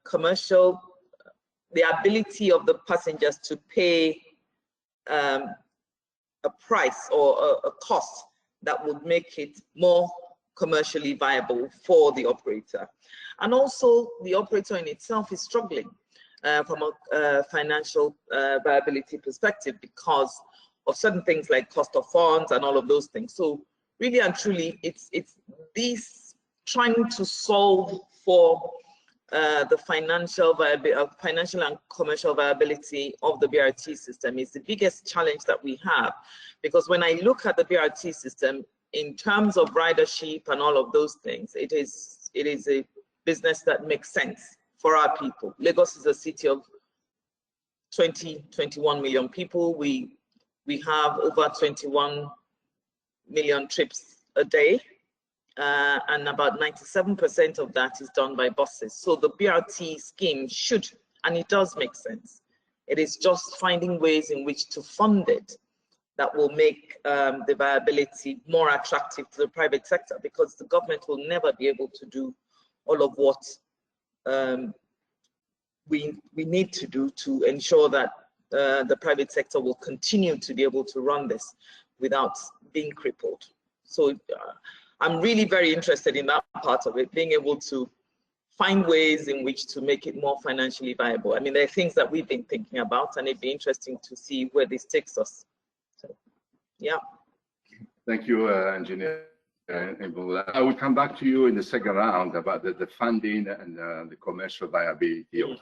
commercial, the ability of the passengers to pay a price or a cost that would make it more commercially viable for the operator. And also the operator in itself is struggling from a financial viability perspective because of certain things like cost of funds and all of those things. So really and truly, it's this trying to solve for the financial and commercial viability of the BRT system is the biggest challenge that we have. Because when I look at the BRT system in terms of ridership and all of those things, it is a business that makes sense for our people. Lagos is a city of 21 million people. We have over 21 million trips a day, and about 97% of that is done by buses. So the BRT scheme should, and it does make sense. It is just finding ways in which to fund it that will make the viability more attractive to the private sector, because the government will never be able to do all of what we need to do to ensure that the private sector will continue to be able to run this without being crippled. So I'm really very interested in that part of it, being able to find ways in which to make it more financially viable. I mean, there are things that we've been thinking about, and it'd be interesting to see where this takes us. So, yeah. Thank you, Engineer. I will come back to you in the second round about the funding and the commercial viability of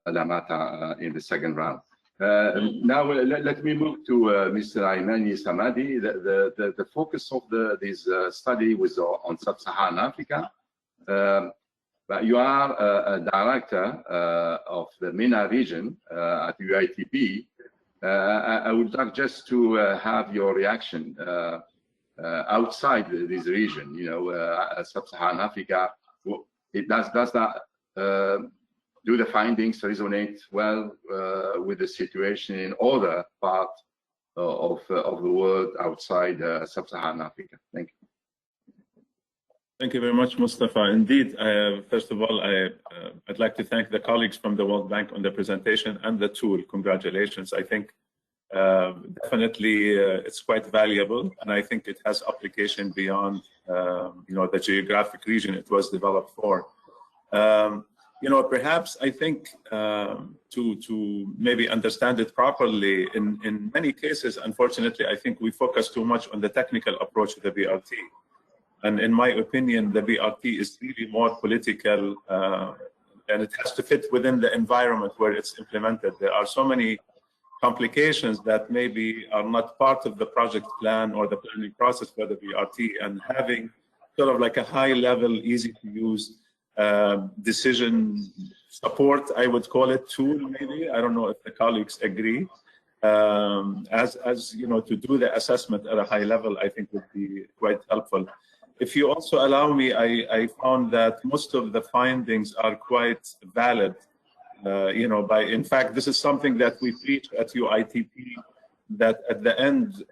LAMATA in the second round. Now let me move to Mr. Aimani Samadi. The focus of this study was on Sub-Saharan Africa. But you are a director of the MENA region at UITP. I would like just to have your reaction outside this region. You know, Sub-Saharan Africa. Does that do the findings resonate well with the situation in other parts of the world outside Sub-Saharan Africa? Thank you. Thank you very much, Mustafa. Indeed, first of all, I'd like to thank the colleagues from the World Bank on the presentation and the tool. Congratulations. I think definitely it's quite valuable, and I think it has application beyond the geographic region it was developed for. Perhaps I think to maybe understand it properly, in many cases, unfortunately, I think we focus too much on the technical approach to the BRT. And in my opinion, the BRT is really more political, and it has to fit within the environment where it's implemented. There are so many complications that maybe are not part of the project plan or the planning process for the BRT, and having sort of like a high level, easy to use decision support, I would call it, tool maybe. I don't know if the colleagues agree. To do the assessment at a high level, I think would be quite helpful. If you also allow me, I found that most of the findings are quite valid. In fact, this is something that we preach at UITP, that at the end,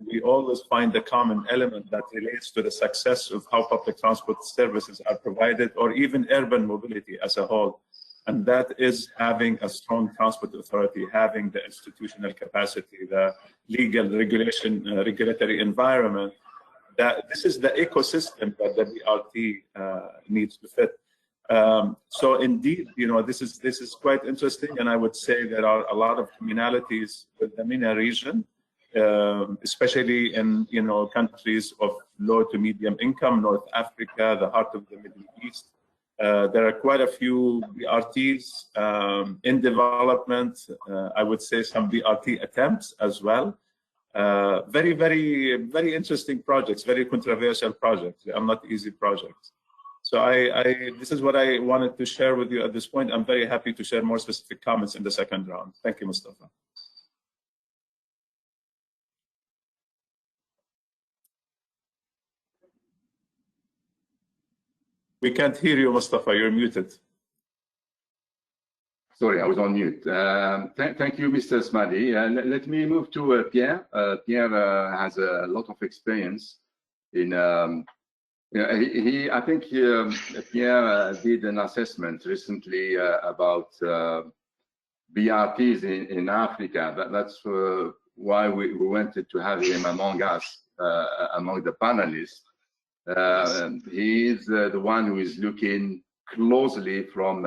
we always find a common element that relates to the success of how public transport services are provided, or even urban mobility as a whole. And that is having a strong transport authority, having the institutional capacity, the legal regulatory environment. That this is the ecosystem that the BRT needs to fit. So indeed, this is quite interesting, and I would say there are a lot of commonalities with the MENA region, especially in countries of low to medium income, North Africa, the heart of the Middle East. There are quite a few BRTs in development. I would say some BRT attempts as well. Very, very, very interesting projects, very controversial projects. They are not easy projects. So this is what I wanted to share with you at this point. I'm very happy to share more specific comments in the second round. Thank you, Mustafa. We can't hear you, Mustafa. You're muted. Sorry, I was on mute. Thank you, Mr. Smadi. Let me move to Pierre. Pierre has a lot of experience in. I think Pierre did an assessment recently about BRTs in Africa. That's why we wanted to have him among us, among the panelists. He is the one who is looking closely from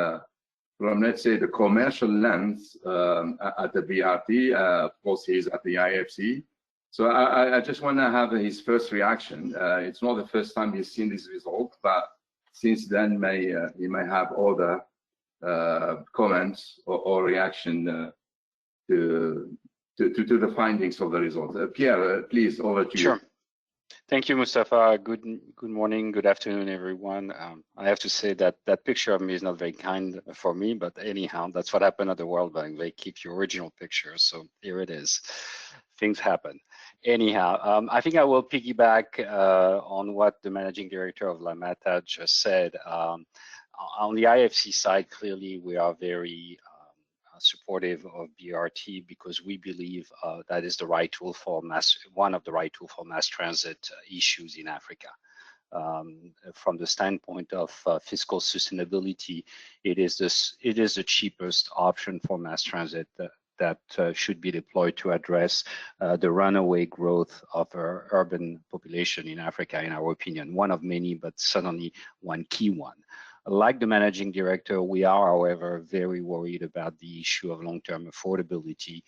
let's say the commercial lens at the BRT. Of course, he's at the IFC. So I just want to have his first reaction. It's not the first time he's seen this result, but since then he may have other comments or reaction to the findings of the result. Pierre, please, over to you. Sure. Thank you, Mustafa. Good morning, good afternoon, everyone. I have to say that that picture of me is not very kind for me, but anyhow, that's what happened at the World Bank. They keep your original picture, so here it is. Things happen. Anyhow, I think I will piggyback on what the managing director of Lamata just said. On the IFC side, clearly we are very supportive of BRT because we believe that is the right tool for one of the right tools for mass transit issues in Africa. From the standpoint of fiscal sustainability, it is the cheapest option for mass transit that should be deployed to address the runaway growth of our urban population in Africa, in our opinion. One of many, but certainly one key one. Like the managing director, we are, however, very worried about the issue of long-term affordability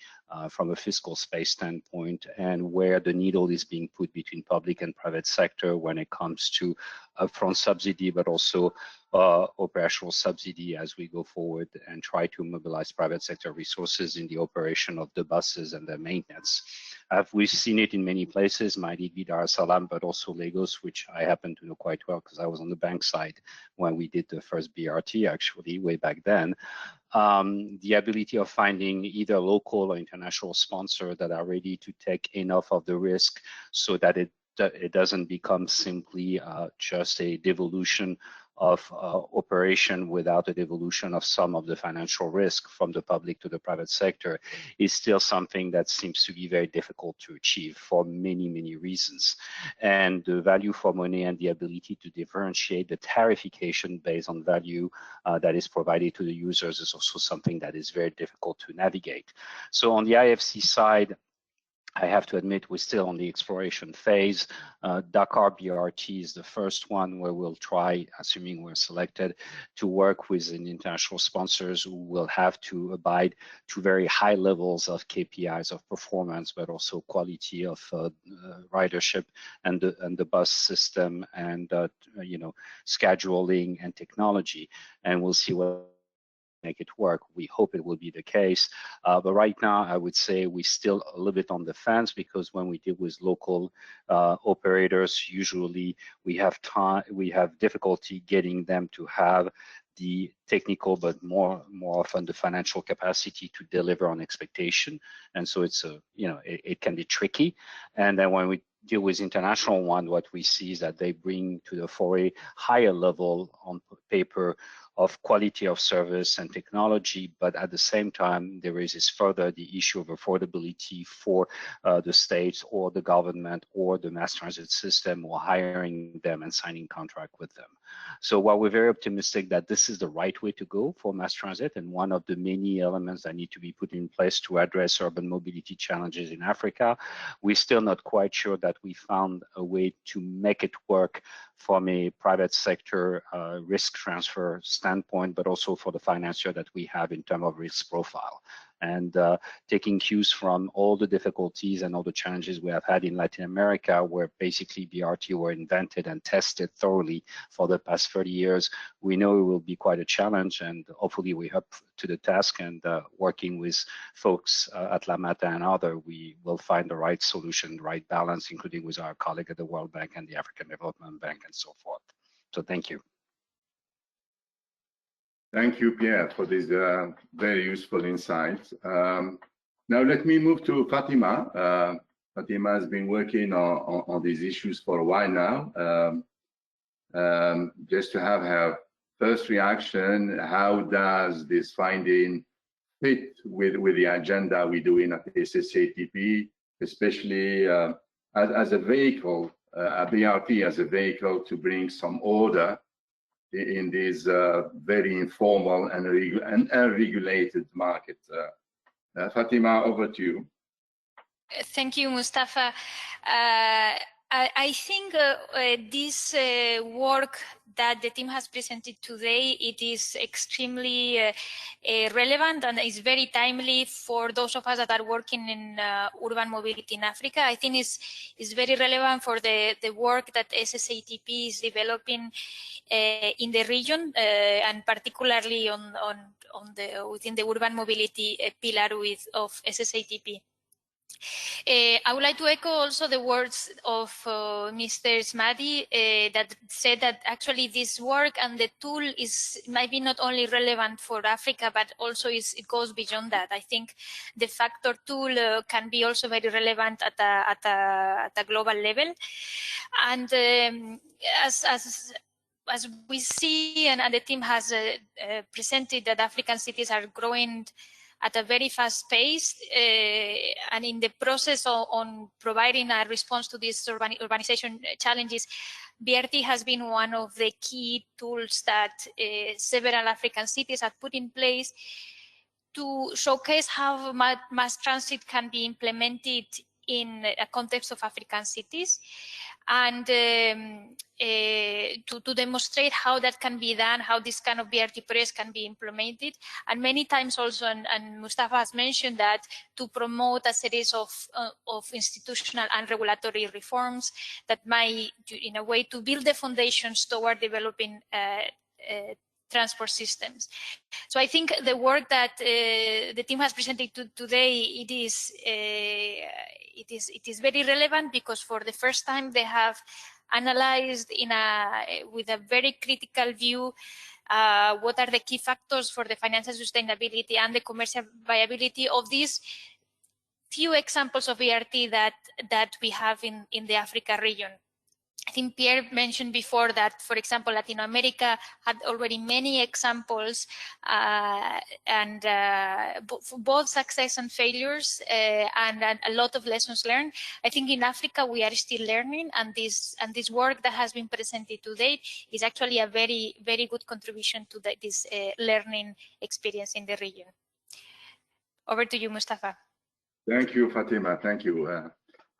from a fiscal space standpoint, and where the needle is being put between public and private sector when it comes to upfront subsidy, but also operational subsidy as we go forward and try to mobilize private sector resources in the operation of the buses and their maintenance. We've seen it in many places, Mighty Dar es Salaam, but also Lagos, which I happen to know quite well because I was on the bank side when we did the first BRT, actually, way back then. The ability of finding either local or international sponsors that are ready to take enough of the risk so that it doesn't become simply just a devolution of operation without a devolution of some of the financial risk from the public to the private sector is still something that seems to be very difficult to achieve for many, many reasons. And the value for money and the ability to differentiate the tariffication based on value that is provided to the users is also something that is very difficult to navigate. So on the IFC side, I have to admit we're still on the exploration phase. Dakar BRT is the first one where we'll try, assuming we're selected, to work with international sponsors who will have to abide to very high levels of KPIs of performance, but also quality of ridership and the bus system and scheduling and technology. And we'll see what make it work. We hope it will be the case. But right now, I would say we're still a little bit on the fence, because when we deal with local operators, usually we have difficulty getting them to have the technical, but more often the financial capacity to deliver on expectation. And so it's it can be tricky. And then when we deal with international one, what we see is that they bring to the fore a higher level on paper of quality of service and technology, but at the same time, there is further the issue of affordability for the states or the government or the mass transit system or hiring them and signing contract with them. So while we're very optimistic that this is the right way to go for mass transit and one of the many elements that need to be put in place to address urban mobility challenges in Africa, we're still not quite sure that we found a way to make it work from a private sector risk transfer standpoint, but also for the financier that we have in terms of risk profile. And taking cues from all the difficulties and all the challenges we have had in Latin America, where basically BRT were invented and tested thoroughly for the past 30 years, we know it will be quite a challenge, and hopefully we're up to the task, and working with folks at La Mata and others, we will find the right solution, the right balance, including with our colleague at the World Bank and the African Development Bank and so forth. So thank you. Thank you, Pierre, for this very useful insights. Now let me move to Fatima. Fatima has been working on these issues for a while now. Just to have her first reaction, how does this finding fit with the agenda we're doing at the SSATP, especially as a vehicle, a BRT as a vehicle to bring some order in this very informal and unregulated market. Fatima, over to you. Thank you, Mustafa. I think this work that the team has presented today, it is extremely relevant and is very timely for those of us that are working in urban mobility in Africa. I think it's very relevant for the work that SSATP is developing in the region, and particularly within the urban mobility pillar of SSATP. I would like to echo also the words of Mr. Smadi that said that actually this work and the tool might be not only relevant for Africa, but also it goes beyond that. I think the factor tool can be also very relevant at a global level. And as we see, and the team has presented, that African cities are growing at a very fast pace, and in the process on providing a response to these urbanization challenges, BRT has been one of the key tools that several African cities have put in place to showcase how mass transit can be implemented in a context of African cities, and to demonstrate how that can be done, how this kind of BRT press can be implemented, and many times also, and Mustafa has mentioned that, to promote a series of institutional and regulatory reforms that might, in a way, to build the foundations toward developing transport systems. So I think the work that the team has presented today, it is very relevant, because for the first time they have analyzed with a very critical view what are the key factors for the financial sustainability and the commercial viability of these few examples of BRT that we have in the Africa region. I think Pierre mentioned before that, for example, Latin America had already many examples and both success and failures and a lot of lessons learned. I think in Africa we are still learning, and this work that has been presented today is actually a very, very good contribution to this learning experience in the region. Over to you, Mustafa. Thank you, Fatima. Thank you.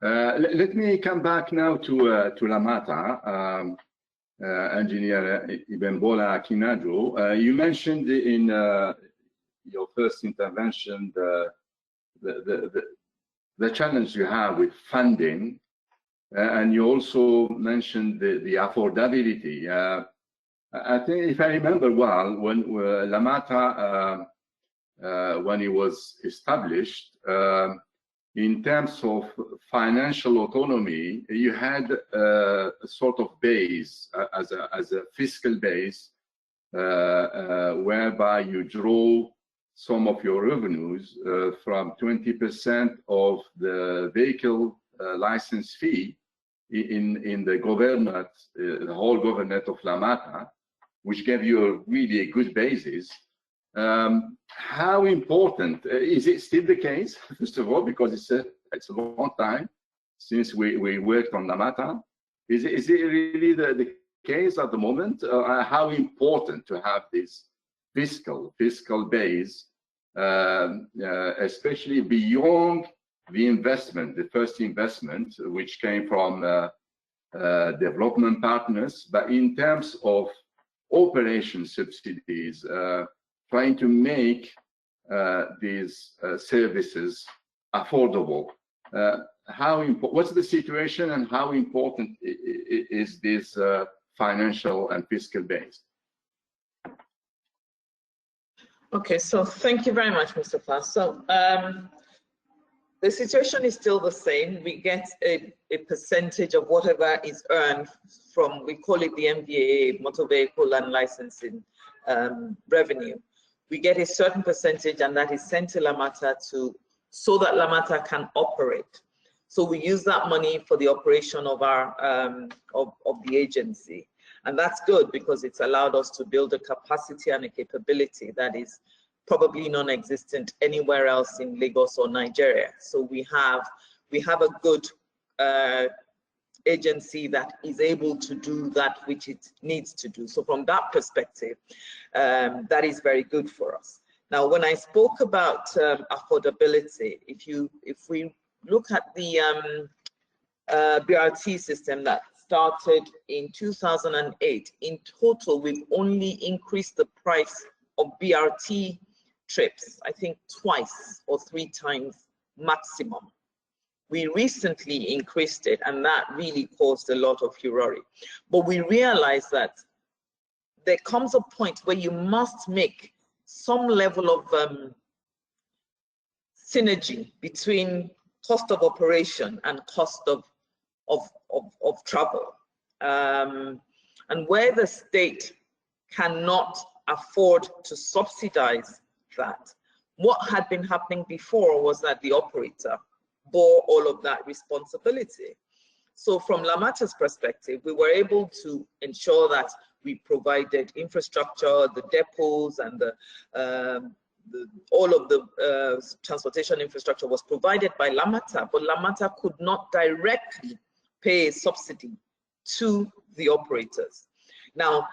Let me come back now to Lamata, Engineer Ibembola Akinajo. You mentioned in your first intervention the challenge you have with funding, and you also mentioned the affordability. I think, if I remember well, when Lamata, when it was established, in terms of financial autonomy, you had a sort of base as a fiscal base, whereby you draw some of your revenues from 20% of the vehicle license fee in the government, the whole government of Lamata, which gave you really a good basis. How important is it still the case? First of all, because it's a long time since we worked on Lamata. Is it really the case at the moment? How important to have this fiscal base, especially beyond the investment, the first investment, which came from development partners, but in terms of operation subsidies, trying to make these services affordable. What's the situation, and how important is this financial and fiscal base? Okay, so thank you very much, Mustafa. So the situation is still the same. We get a percentage of whatever is earned from, we call it the MVA, motor vehicle and licensing revenue. We get a certain percentage, and that is sent to Lamata so that Lamata can operate. So we use that money for the operation of our of the agency, and that's good because it's allowed us to build a capacity and a capability that is probably non-existent anywhere else in Lagos or Nigeria. So we have a good agency that is able to do that which it needs to do. So from that perspective, that is very good for us. Now, when I spoke about affordability, if we look at the BRT system that started in 2008, in total, we've only increased the price of BRT trips, I think twice or 3 times maximum. We recently increased it, and that really caused a lot of furore. But we realized that there comes a point where you must make some level of synergy between cost of operation and cost of travel. And where the state cannot afford to subsidize that, what had been happening before was that the operator bore all of that responsibility. So from Lamata's perspective, we were able to ensure that we provided infrastructure, the depots, and all of the transportation infrastructure was provided by Lamata, but Lamata could not directly pay a subsidy to the operators. Now,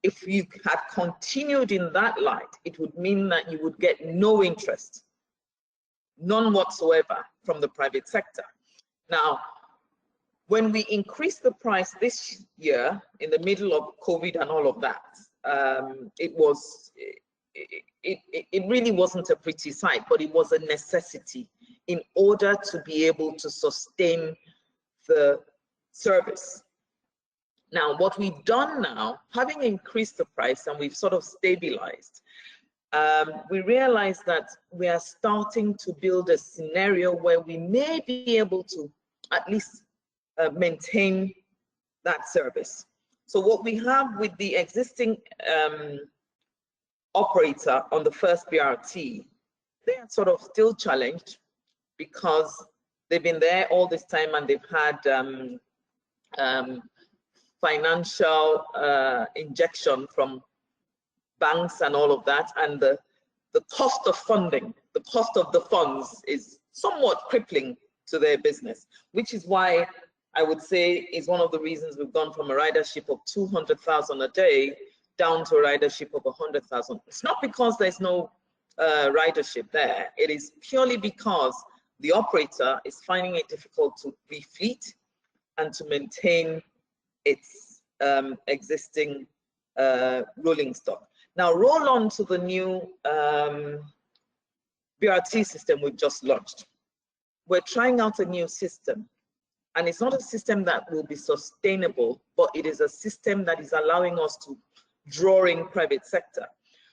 if you had continued in that light, it would mean that you would get no interest, none whatsoever, from the private sector. Now, when we increased the price this year, in the middle of COVID and all of that, it really wasn't a pretty sight, but it was a necessity in order to be able to sustain the service. Now, what we've done now, having increased the price and we've sort of stabilized, we realize that we are starting to build a scenario where we may be able to at least maintain that service. So what we have with the existing operator on the first BRT, they are sort of still challenged because they've been there all this time and they've had financial injection from banks and all of that, and the cost of funding, the cost of the funds is somewhat crippling to their business, which is why I would say is one of the reasons we've gone from a ridership of 200,000 a day down to a ridership of 100,000. It's not because there's no ridership there. It is purely because the operator is finding it difficult to refleet and to maintain its existing rolling stock. Now roll on to the new BRT system we've just launched. We're trying out a new system, and it's not a system that will be sustainable, but it is a system that is allowing us to draw in private sector,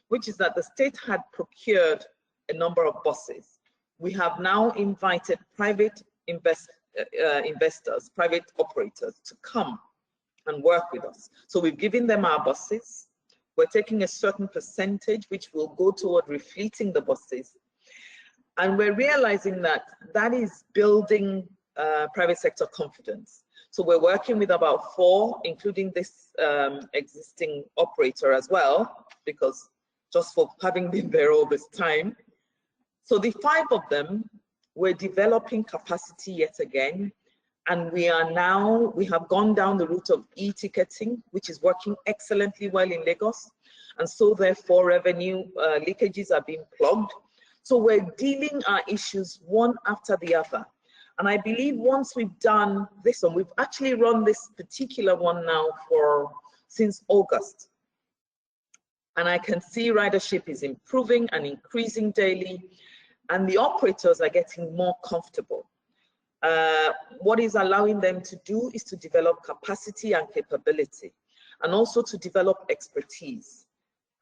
which is that the state had procured a number of buses. We have now invited private investors, private operators to come and work with us. So we've given them our buses. We're taking a certain percentage, which will go toward refleeting the buses. And we're realizing that that is building private sector confidence. So we're working with about 4, including this existing operator as well, because just for having been there all this time. So the 5 of them, we're developing capacity yet again. And we have gone down the route of e-ticketing, which is working excellently well in Lagos. And so therefore revenue leakages are being plugged. So we're dealing our issues one after the other. And I believe once we've done this one, we've actually run this particular one now since August. And I can see ridership is improving and increasing daily, and the operators are getting more comfortable. What is allowing them to do is to develop capacity and capability, and also to develop expertise.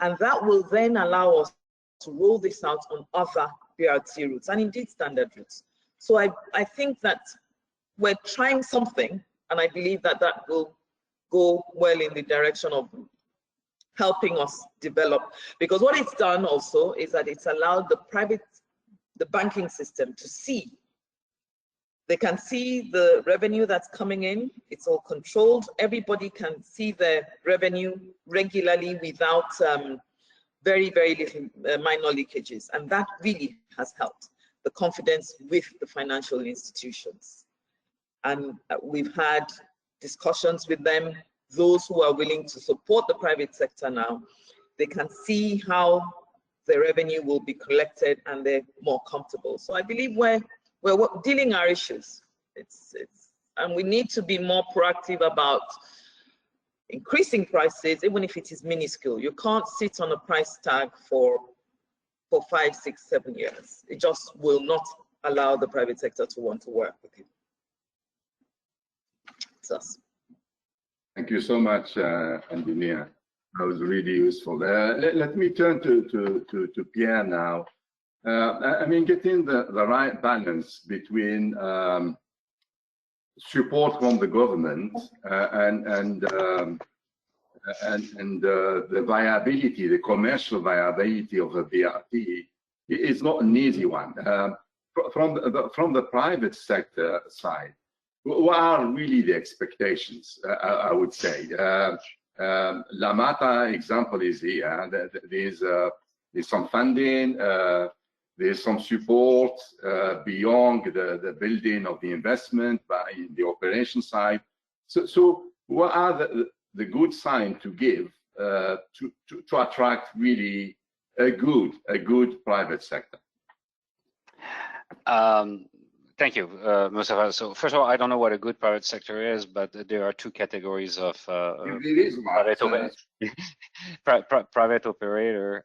And that will then allow us to roll this out on other BRT routes and indeed standard routes. So I think that we're trying something, and I believe that that will go well in the direction of helping us develop. Because what it's done also is that it's allowed the banking system to see. They can see the revenue that's coming in. It's all controlled. Everybody can see their revenue regularly without very, very little minor leakages. And that really has helped the confidence with the financial institutions. And we've had discussions with them. Those who are willing to support the private sector now, they can see how the revenue will be collected and they're more comfortable. So I believe we're dealing our issues. And we need to be more proactive about increasing prices, even if it is minuscule. You can't sit on a price tag for 5, 6, 7 years. It just will not allow the private sector to want to work with you. Thank you so much, Engineer. That was really useful. Let me turn to Pierre now. I mean, getting the right balance between support from the government and the viability, the commercial viability of the BRT is not an easy one. From the private sector side, what are really the expectations? I would say Lamata example is here. There's some funding. There's some support beyond the building of the investment by the operation side. So what are the good signs to give to attract really a good private sector? Thank you, Mustafa. So first of all, I don't know what a good private sector is, but there are 2 categories of private operator.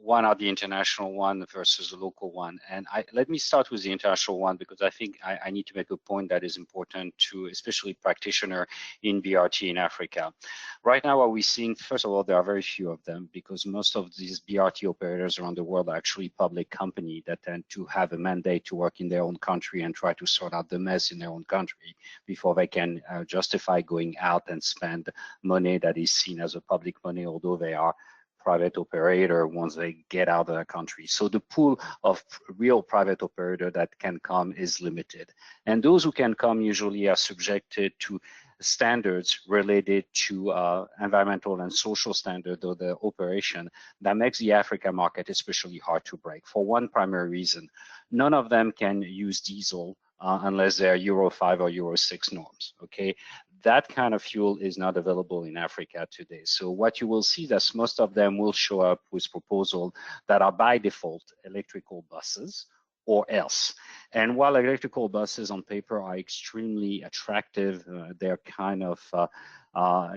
One are the international one versus the local one. And let me start with the international one, because I think I need to make a point that is important to especially practitioner in BRT in Africa. Right now, what we're seeing, first of all, there are very few of them, because most of these BRT operators around the world are actually public companies that tend to have a mandate to work in their own country and try to sort out the mess in their own country before they can justify going out and spend money that is seen as a public money, although they are private operator once they get out of the country. So the pool of real private operator that can come is limited. And those who can come usually are subjected to standards related to environmental and social standard of the operation that makes the Africa market especially hard to break for one primary reason. None of them can use diesel unless they're Euro 5 or Euro 6 norms, okay? That kind of fuel is not available in Africa today. So what you will see is most of them will show up with proposals that are by default electrical buses or else. And while electrical buses on paper are extremely attractive, they're kind of,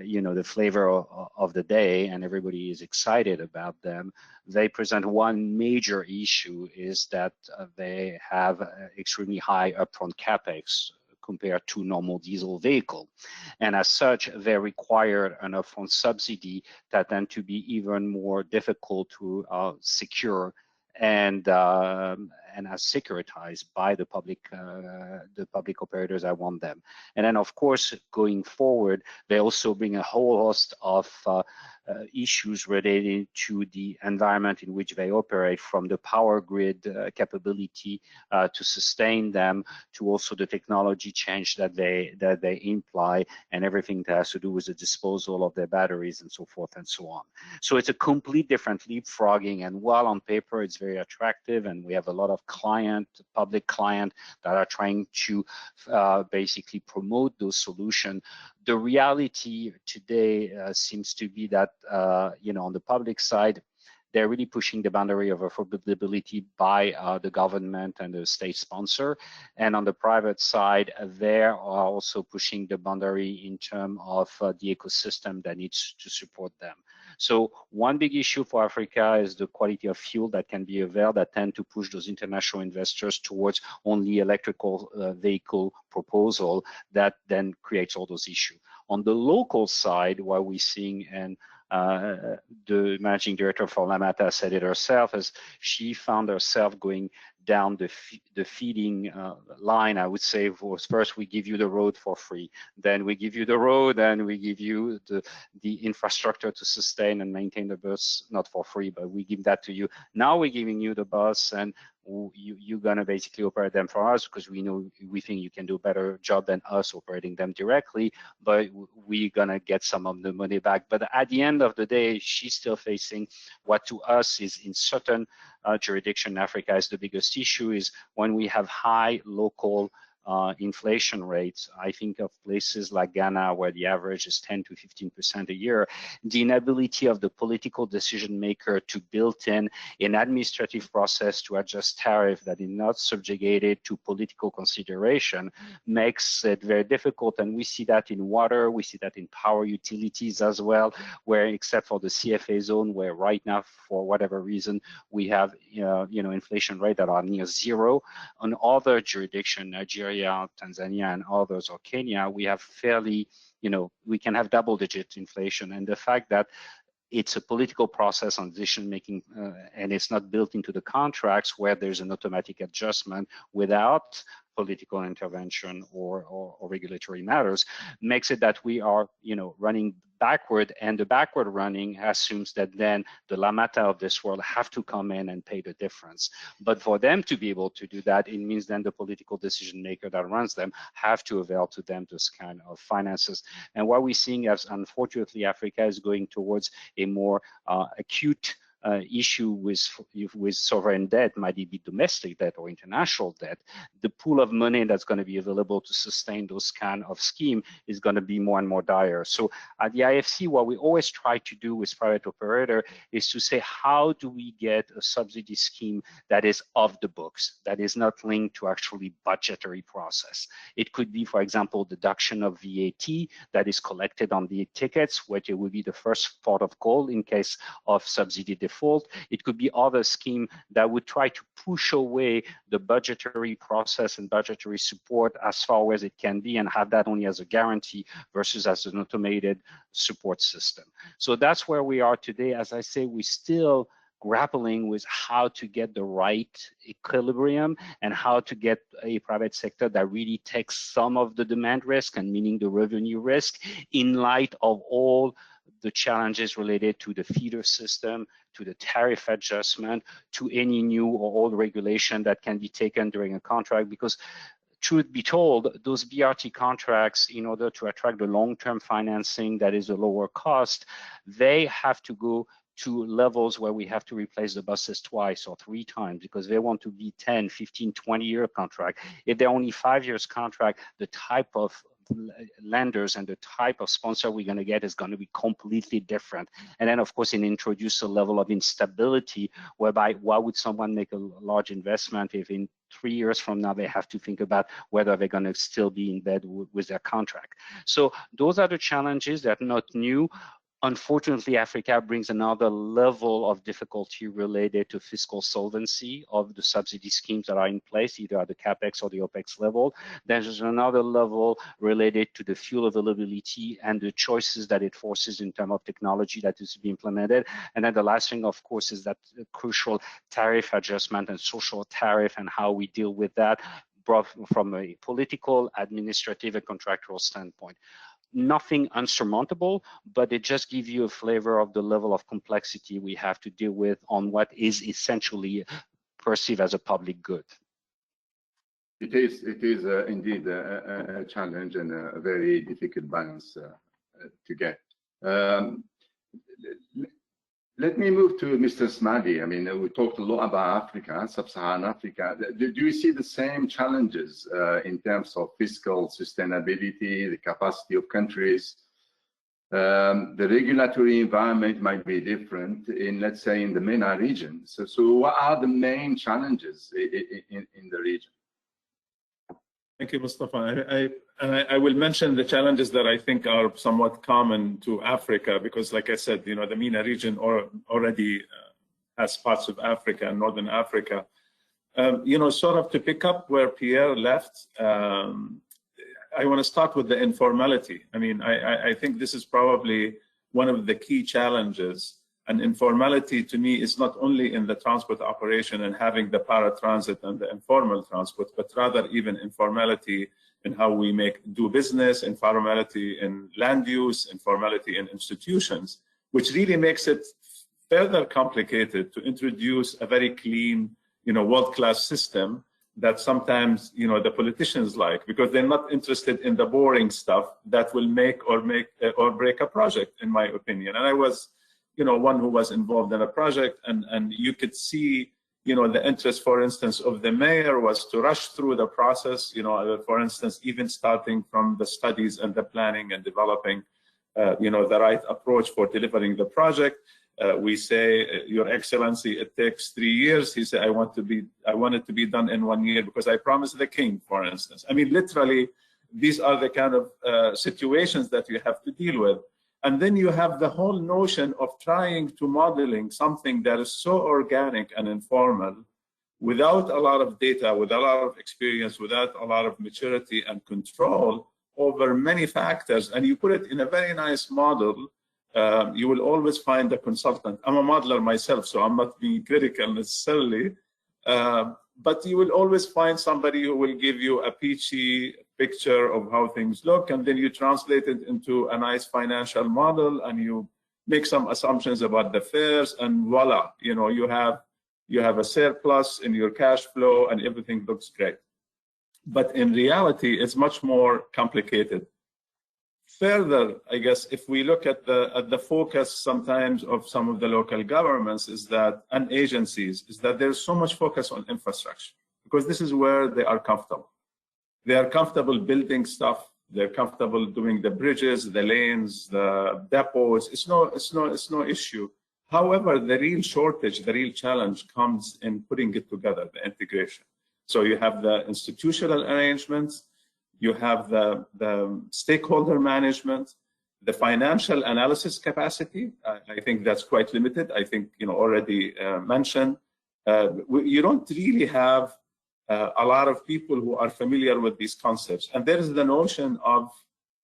you know, the flavor of the day and everybody is excited about them, they present one major issue is that they have extremely high upfront capex compared to normal diesel vehicle. And as such, they require an upfront subsidy that tend to be even more difficult to secure and as securitized by the public operators that want them. And then, of course, going forward, they also bring a whole host of issues related to the environment in which they operate, from the power grid capability to sustain them, to also the technology change that they imply, and everything that has to do with the disposal of their batteries and so forth and so on. So it's a complete different leapfrogging, and while on paper it's very attractive, and we have a lot of public client that are trying to basically promote those solutions, the reality today seems to be that, you know, on the public side, they're really pushing the boundary of affordability by the government and the state sponsor. And on the private side, they are also pushing the boundary in terms of the ecosystem that needs to support them. So one big issue for Africa is the quality of fuel that can be available, that tend to push those international investors towards only electrical vehicle proposal that then creates all those issues. On the local side, what we're seeing, and the managing director for Lamata said it herself, as she found herself going down the feeding line. I would say was first we give you the road for free, then we give you the road, and we give you the infrastructure to sustain and maintain the bus, not for free, but we give that to you. Now we're giving you the bus, and you're gonna basically operate them for us, because we think you can do a better job than us operating them directly, but we're gonna get some of the money back. But at the end of the day, she's still facing what to us is, in certain jurisdiction in Africa, is the biggest issue, is when we have high local inflation rates. I think of places like Ghana, where the average is 10 to 15% a year. The inability of the political decision maker to build in an administrative process to adjust tariff that is not subjugated to political consideration makes it very difficult. And we see that in water, we see that in power utilities as well, where except for the CFA zone, where right now, for whatever reason, we have inflation rate that are near zero. On other jurisdictions, Nigeria, Tanzania, and others, or Kenya, we have fairly, we can have double-digit inflation. And the fact that it's a political process on decision making, and it's not built into the contracts where there's an automatic adjustment without political intervention or regulatory matters, makes it that we are, running backward, and the backward running assumes that then the Lamata of this world have to come in and pay the difference. But for them to be able to do that, it means then the political decision maker that runs them have to avail to them this kind of finances. And what we're seeing, as unfortunately Africa is going towards a more acute issue with sovereign debt, might it be domestic debt or international debt, the pool of money that's going to be available to sustain those kind of scheme is going to be more and more dire. So at the IFC, what we always try to do with private operator is to say, how do we get a subsidy scheme that is off the books, that is not linked to actually budgetary process? It could be, for example, deduction of VAT that is collected on the tickets, which it would be the first port of call in case of subsidy default. It could be other scheme that would try to push away the budgetary process and budgetary support as far as it can be, and have that only as a guarantee versus as an automated support system. So that's where we are today. As I say, we still grappling with how to get the right equilibrium and how to get a private sector that really takes some of the demand risk, and meaning the revenue risk, in light of all the challenges related to the feeder system, to the tariff adjustment, to any new or old regulation that can be taken during a contract. Because truth be told, those BRT contracts, in order to attract the long-term financing that is a lower cost, they have to go to levels where we have to replace the buses twice or 3 times because they want to be 10, 15, 20-year contract. If they're only 5 years contract, the type of lenders and the type of sponsor we're going to get is going to be completely different. And then, of course, it introduces a level of instability whereby why would someone make a large investment if in 3 years from now they have to think about whether they're going to still be in bed with their contract. So those are the challenges that are not new. Unfortunately, Africa brings another level of difficulty related to fiscal solvency of the subsidy schemes that are in place, either at the CapEx or the OpEx level. There's another level related to the fuel availability and the choices that it forces in terms of technology that is to be implemented. And then the last thing, of course, is that crucial tariff adjustment and social tariff and how we deal with that, both from a political, administrative, and contractual standpoint. Nothing unsurmountable, but it just gives you a flavor of the level of complexity we have to deal with on what is essentially perceived as a public good. It is indeed a challenge and a very difficult balance to get. Let me move to Mr. Smadi. I mean, we talked a lot about Africa, Sub-Saharan Africa. Do you see the same challenges in terms of fiscal sustainability, the capacity of countries? The regulatory environment might be different in, let's say, in the MENA region. So what are the main challenges in the region? Thank you, Mustafa. I will mention the challenges that I think are somewhat common to Africa, because like I said, you know, the MENA region already has parts of Africa and Northern Africa. You know, sort of to pick up where Pierre left, I want to start with the informality. I mean, I think this is probably one of the key challenges. And informality to me is not only in the transport operation and having the paratransit and the informal transport, but rather even informality in how we do business, informality in land use, informality in institutions, which really makes it further complicated to introduce a very clean, you know, world-class system that sometimes, you know, the politicians like, because they're not interested in the boring stuff that will make or break a project, in my opinion. And I was, you know, one who was involved in a project, and you could see, you know, the interest, for instance, of the mayor was to rush through the process, you know, for instance, even starting from the studies and the planning and developing, you know, the right approach for delivering the project. We say, Your Excellency, it takes 3 years. He said, I want it to be done in 1 year because I promised the king, for instance. I mean, literally, these are the kind of situations that you have to deal with. And then you have the whole notion of trying to modeling something that is so organic and informal without a lot of data, without a lot of experience, without a lot of maturity and control over many factors. And you put it in a very nice model, you will always find a consultant. I'm a modeler myself, so I'm not being critical necessarily. But you will always find somebody who will give you a peachy picture of how things look, and then you translate it into a nice financial model, and you make some assumptions about the fares, and voila, you know, you have a surplus in your cash flow, and everything looks great. But in reality, it's much more complicated. Further, I guess, if we look at the focus sometimes of some of the local governments and agencies, is that there's so much focus on infrastructure because this is where they are comfortable. They are comfortable building stuff. They're comfortable doing the bridges, the lanes, the depots. It's no issue. However, the real shortage, the real challenge comes in putting it together, the integration. So you have the institutional arrangements. You have the stakeholder management, the financial analysis capacity. I think that's quite limited. I think, you know, already mentioned. You don't really have a lot of people who are familiar with these concepts. And there is the notion of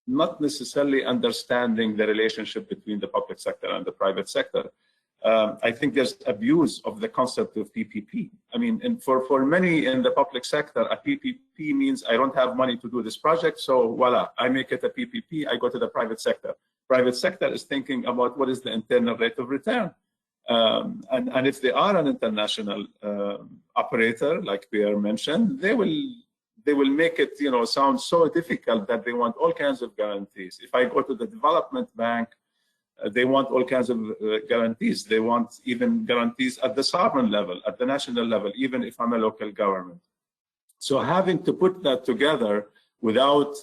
not necessarily understanding the relationship between the public sector and the private sector. I think there's abuse of the concept of PPP. I mean, and for many in the public sector, a PPP means I don't have money to do this project, so voila, I make it a PPP, I go to the private sector. Private sector is thinking about what is the internal rate of return. And if they are an international operator, like Pierre mentioned, they they will make it, you know, sound so difficult that they want all kinds of guarantees. If I go to the development bank, they want all kinds of guarantees. They want even guarantees at the sovereign level, at the national level, even if I'm a local government. So having to put that together without,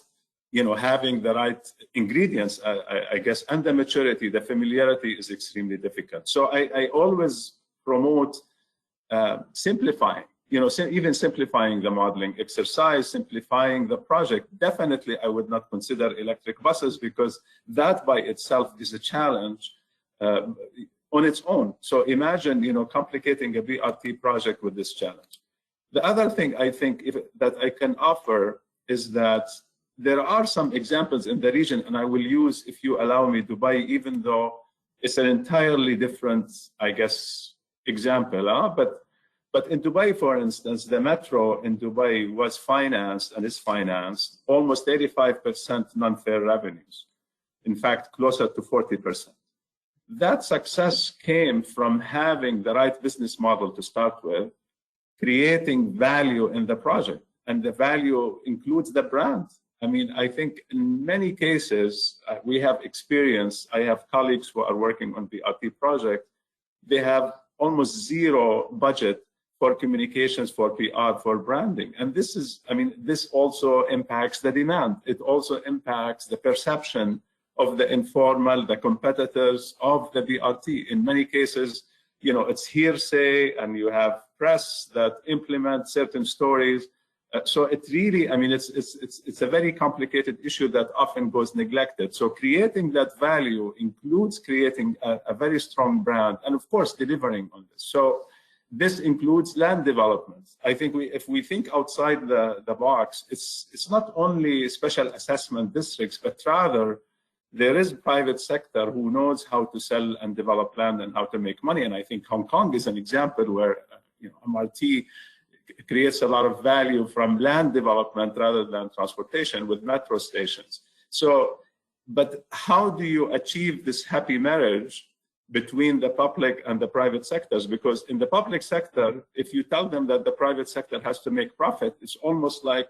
you know, having the right ingredients, I guess, and the maturity, the familiarity is extremely difficult. So I always promote simplifying, you know, even simplifying the modeling exercise, simplifying the project. Definitely, I would not consider electric buses because that by itself is a challenge on its own. So imagine, you know, complicating a BRT project with this challenge. The other thing I think that I can offer is that there are some examples in the region, and I will use, if you allow me, Dubai, even though it's an entirely different, I guess, example. But in Dubai, for instance, the metro in Dubai was financed and is financed almost 85% non-fare revenues. In fact, closer to 40%. That success came from having the right business model to start with, creating value in the project. And the value includes the brand. I mean, I think in many cases, we have experience. I have colleagues who are working on the BRT project. They have almost zero budget for communications, for PR, for branding. And this is, I mean, this also impacts the demand. It also impacts the perception of the informal, the competitors of the BRT. In many cases, you know, it's hearsay, and you have press that implement certain stories. So it really, I mean, it's a very complicated issue that often goes neglected. So creating that value includes creating a very strong brand, and of course, delivering on this. So this includes land development. I think if we think outside the box, it's not only special assessment districts, but rather there is private sector who knows how to sell and develop land and how to make money. And I think Hong Kong is an example where, you know, MRT creates a lot of value from land development rather than transportation with metro stations. So, but how do you achieve this happy marriage between the public and the private sectors? Because in the public sector, if you tell them that the private sector has to make profit, it's almost like,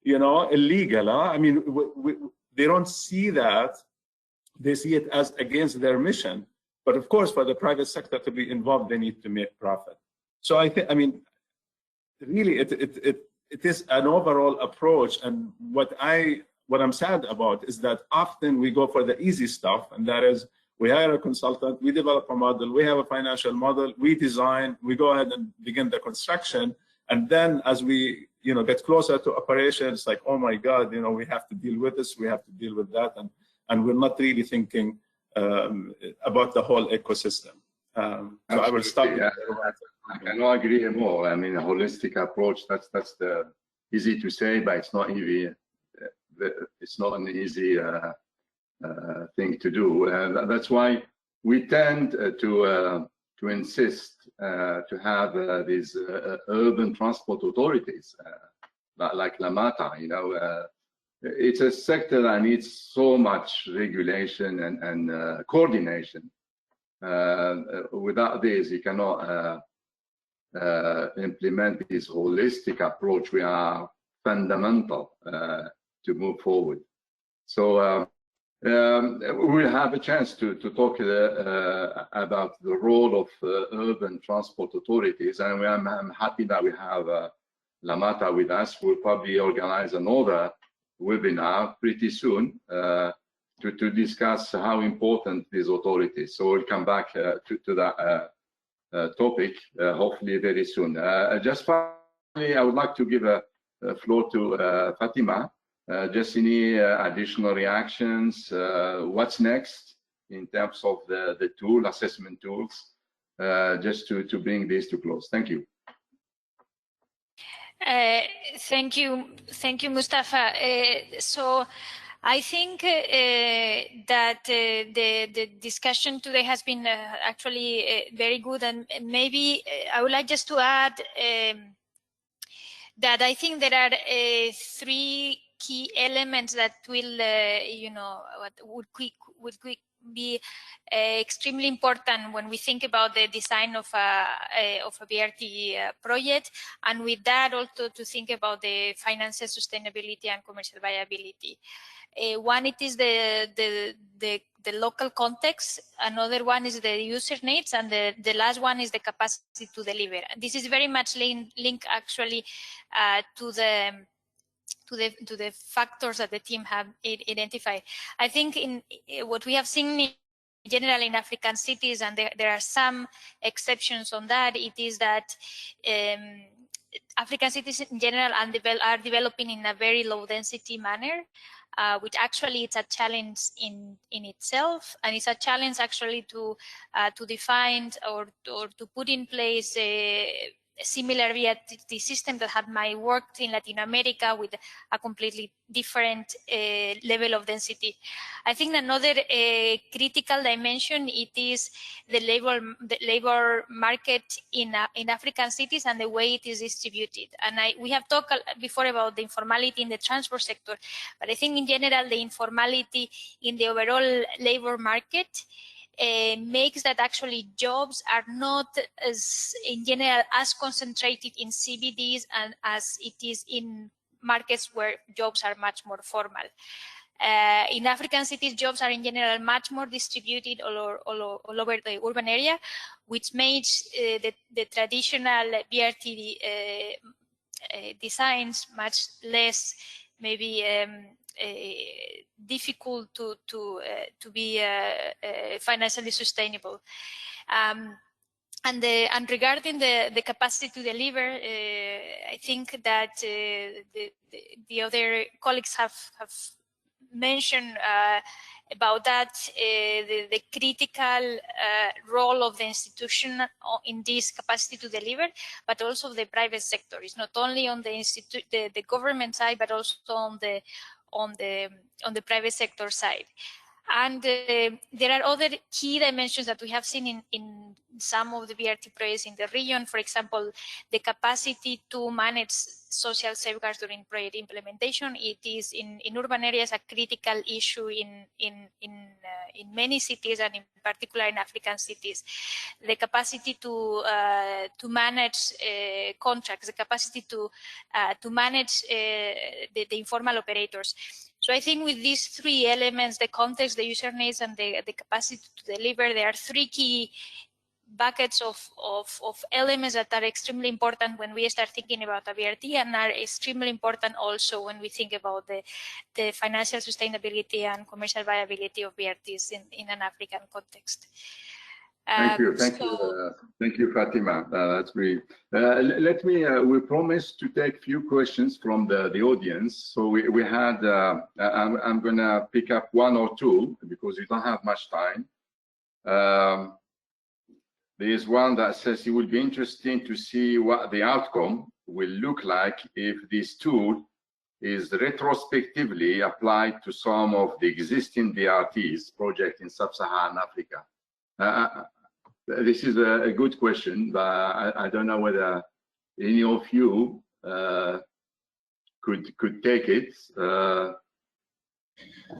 you know, illegal. Huh? I mean, they don't see that. They see it as against their mission. But of course, for the private sector to be involved, they need to make profit. So I think, I mean, really, it is an overall approach. And what I'm sad about is that often we go for the easy stuff, and that is we hire a consultant, we develop a model, we have a financial model, we design, we go ahead and begin the construction, and then as we, you know, get closer to operations, like, oh my God, you know, we have to deal with this, we have to deal with that, and we're not really thinking about the whole ecosystem. So I will stop. Yeah. I cannot agree more. I mean, a holistic approach, that's the easy to say, but it's not easy. It's not an easy thing to do. That's why we tend to insist to have these urban transport authorities, like LAMATA. You know, it's a sector that needs so much regulation and coordination. Without this, you cannot implement this holistic approach. We are fundamental to move forward. So we'll have a chance to talk about the role of urban transport authorities, and I'm happy that we have LAMATA with us. We'll probably organize another webinar pretty soon to discuss how important these authorities. So we'll come back to that topic hopefully very soon. Just finally, I would like to give a floor to Fatima. Just any additional reactions? What's next in terms of the tool, assessment tools, just to bring this to close? Thank you. Thank you, Mustafa. So I think that the discussion today has been actually very good, and maybe I would like just to add that I think there are three key elements that will, you know, would be extremely important when we think about the design of a BRT project, and with that also to think about the financial sustainability and commercial viability. One, it is the local context. Another one is the user needs, and the last one is the capacity to deliver. This is very much linked actually to the factors that the team have identified. I think in what we have seen in general in African cities, and there are some exceptions on that, it is that African cities in general are developing in a very low density manner, which actually it's a challenge in itself, and it's a challenge actually to define or to put in place a similar BRT system that might work in Latin America with a completely different level of density. I think another critical dimension, it is the labor market in African cities and the way it is distributed. And we have talked before about the informality in the transport sector, but I think in general the informality in the overall labor market makes that actually jobs are not in general as concentrated in CBDs and as it is in markets where jobs are much more formal. In African cities, jobs are in general much more distributed all over the urban area, which makes the traditional BRT designs much less maybe difficult to be financially sustainable. And regarding the capacity to deliver, I think that the other colleagues have mentioned about that, the critical role of the institution in this capacity to deliver, but also the private sector. It's not only on the government side, but also on the private sector side. And there are other key dimensions that we have seen in some of the BRT projects in the region. For example, the capacity to manage social safeguards during project implementation. It is in urban areas a critical issue in many cities, and in particular in African cities. The capacity to manage contracts, the capacity to manage the informal operators. So I think with these three elements, the context, the user needs, and the capacity to deliver, there are three key buckets of elements that are extremely important when we start thinking about a BRT, and are extremely important also when we think about the financial sustainability and commercial viability of BRTs in an African context. Thank you, Fatima. That's great. Let me. We promised to take few questions from the audience. So we had. I'm gonna pick up one or two because we don't have much time. There is one that says it would be interesting to see what the outcome will look like if this tool is retrospectively applied to some of the existing BRTs project in Sub-Saharan Africa. This is a good question, but I don't know whether any of you could take it.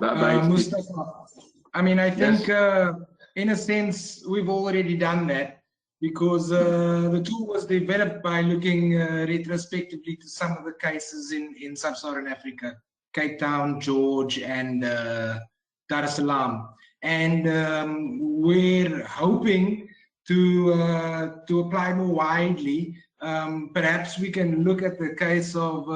Mustafa, I mean, I think yes. In a sense we've already done that, because the tool was developed by looking retrospectively to some of the cases in Sub-Saharan Africa, Cape Town, George, and Dar es Salaam. And we're hoping to apply more widely. Perhaps we can look at the case of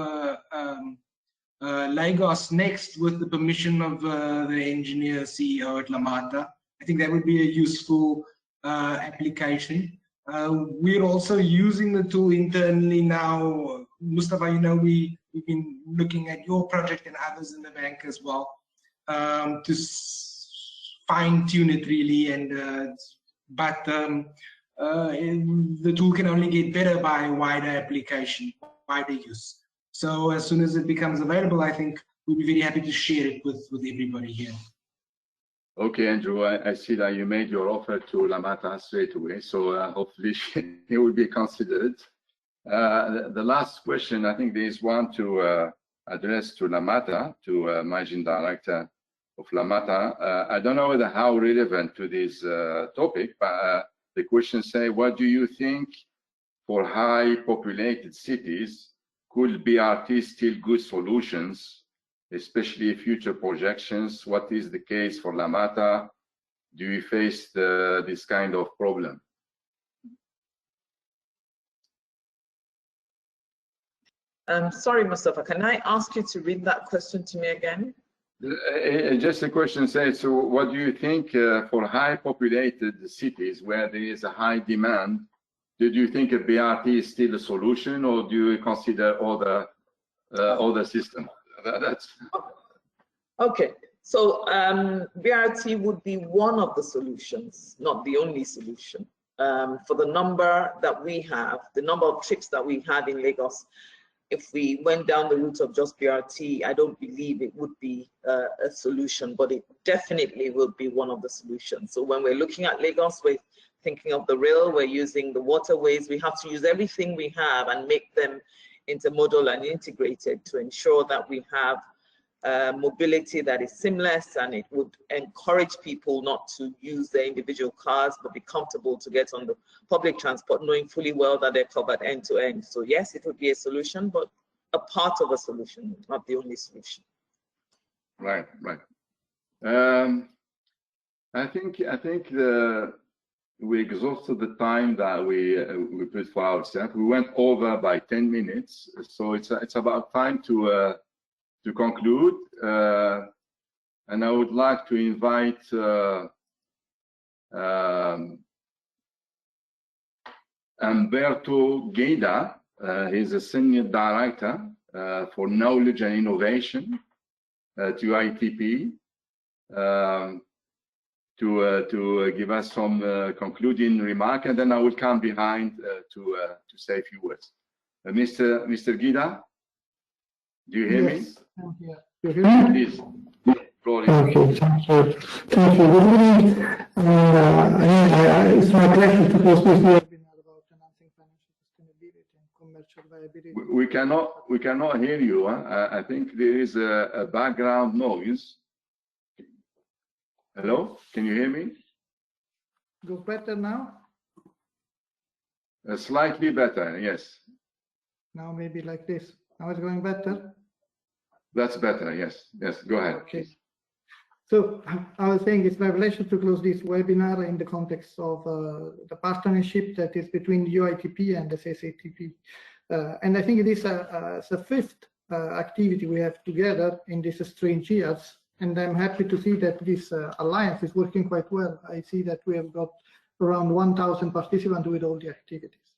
Lagos next, with the permission of the engineer CEO at Lamata. I think that would be a useful application. We're also using the tool internally now. Mustafa, you know, we've been looking at your project and others in the bank as well, to fine-tune it really, and but the tool can only get better by wider application, wider use. So as soon as it becomes available, I think we'll be very happy to share it with everybody here. Okay, Andrew, I see that you made your offer to Lamata straight away, so hopefully it will be considered. The last question, I think there is one to address to Lamata, to Managing Director Lamata. I don't know whether how relevant to this topic, but the question say, what do you think for high populated cities, could BRT still good solutions, especially future projections? What is the case for Lamata? Do you face this kind of problem? Sorry, Mustafa, can I ask you to read that question to me again? Just a question says, so what do you think for high populated cities where there is a high demand, do you think a BRT is still a solution, or do you consider other systems? That's okay. So BRT would be one of the solutions, not the only solution. For the number that we have, the number of trips that we have in Lagos, if we went down the route of just BRT, I don't believe it would be a solution, but it definitely will be one of the solutions. So when we're looking at Lagos, we're thinking of the rail, we're using the waterways, we have to use everything we have and make them intermodal and integrated to ensure that we have mobility that is seamless, and it would encourage people not to use their individual cars but be comfortable to get on the public transport, knowing fully well that they're covered end to end. So yes, it would be a solution, but a part of a solution, not the only solution. Right. I think we exhausted the time that we put for ourselves. We went over by 10 minutes, so it's about time to conclude, and I would like to invite Umberto Guida. He's a senior director for knowledge and innovation to ITP, to give us some concluding remark, and then I will come behind to say a few words. Mr. Guida, do you hear me? I'm here. You hear me? Please. Okay, thank you. Thank you. Good evening. It's my pleasure to host this webinar about enhancing financial sustainability and commercial viability. We cannot hear you. Huh? I think there is a background noise. Hello, can you hear me? Goes better now? Slightly better, yes. Now maybe like this. Now it's going better? That's better, yes. Yes, go ahead. Okay. So I was saying it's my pleasure to close this webinar in the context of the partnership that is between UITP and the SACTP. And I think it is the fifth activity we have together in these strange years. And I'm happy to see that this alliance is working quite well. I see that we have got around 1,000 participants with all the activities.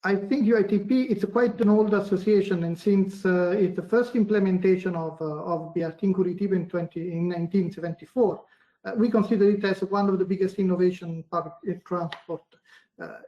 I think UITP, it's quite an old association, and since it's the first implementation of BRT in Curitiba in 1974, we consider it as one of the biggest innovation in public transport.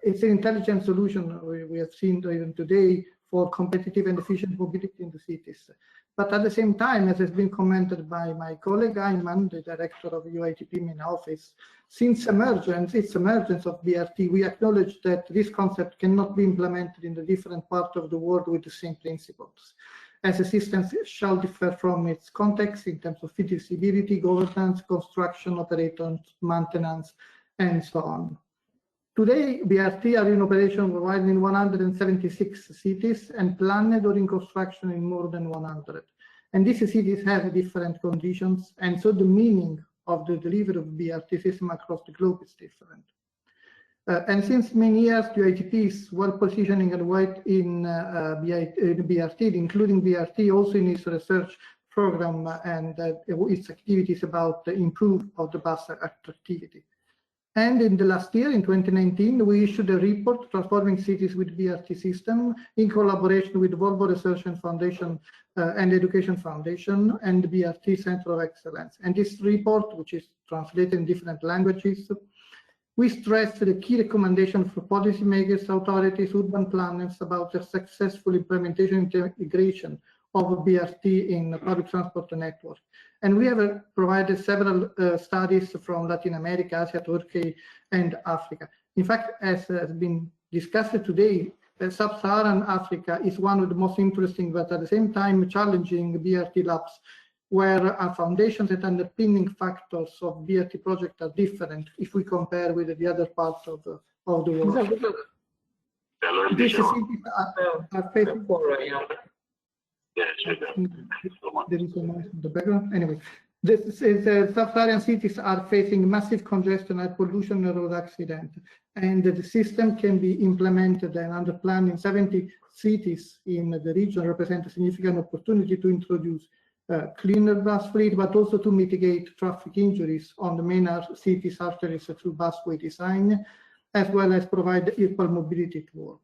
It's an intelligent solution we have seen even today for competitive and efficient mobility in the cities. But at the same time, as has been commented by my colleague Ayman, the director of UITP main office, since its emergence of BRT, we acknowledge that this concept cannot be implemented in the different parts of the world with the same principles, as a system shall differ from its context in terms of feasibility, governance, construction, operations, maintenance, and so on. Today, BRT are in operation worldwide in 176 cities and planned or in construction in more than 100. And these cities have different conditions, and so the meaning of the delivery of BRT system across the globe is different. And since many years, UITP is well positioning and wide in BRT, including BRT also in its research program and its activities about the improvement of the bus attractivity. And in the last year, in 2019, we issued a report, Transforming Cities with BRT System, in collaboration with Volvo Research and Foundation and Education Foundation and the BRT Center of Excellence. And this report, which is translated in different languages, we stress the key recommendation for policymakers, authorities, urban planners about the successful implementation and integration of BRT in the public transport network. And we have provided several studies from Latin America, Asia, Turkey, and Africa. In fact, as has been discussed today, Sub-Saharan Africa is one of the most interesting, but at the same time challenging BRT labs where our foundations and underpinning factors of BRT project are different if we compare with the other parts of the world. These cities are facing. There is a noise in the background. Anyway, this is Sub-Saharan cities are facing massive congestion, air pollution, and road accident, and the system can be implemented and under plan in 70 cities in the region, represent a significant opportunity to introduce cleaner bus fleet, but also to mitigate traffic injuries on the main cities arteries through busway design, as well as provide equal mobility to all.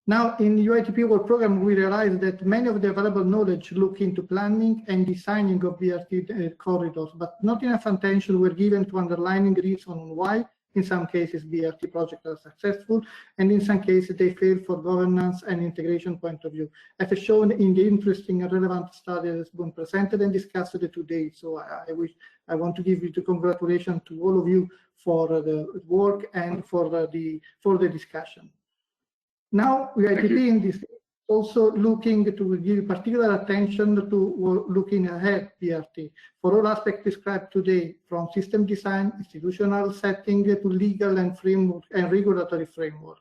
Now, in the UITP World Program, we realized that many of the available knowledge look into planning and designing of BRT corridors, but not enough attention were given to underlining reasons on why, in some cases, BRT projects are successful, and in some cases, they fail for governance and integration point of view, as shown in the interesting and relevant study that has been presented and discussed today. So I want to give you the congratulations to all of you for the work and for the discussion. Now, UITP in this also looking to give particular attention to looking ahead BRT for all aspects described today, from system design, institutional setting to legal and framework and regulatory framework.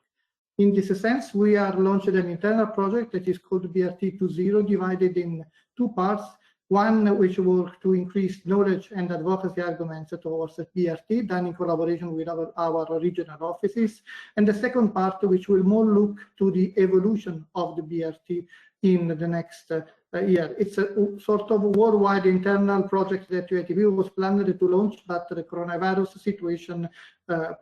In this sense, we are launching an internal project that is called BRT 2.0, divided in two parts. One which works to increase knowledge and advocacy arguments towards BRT, done in collaboration with our regional offices. And the second part, which will more look to the evolution of the BRT in the next year. It's a sort of worldwide internal project that UITP was planned to launch, but the coronavirus situation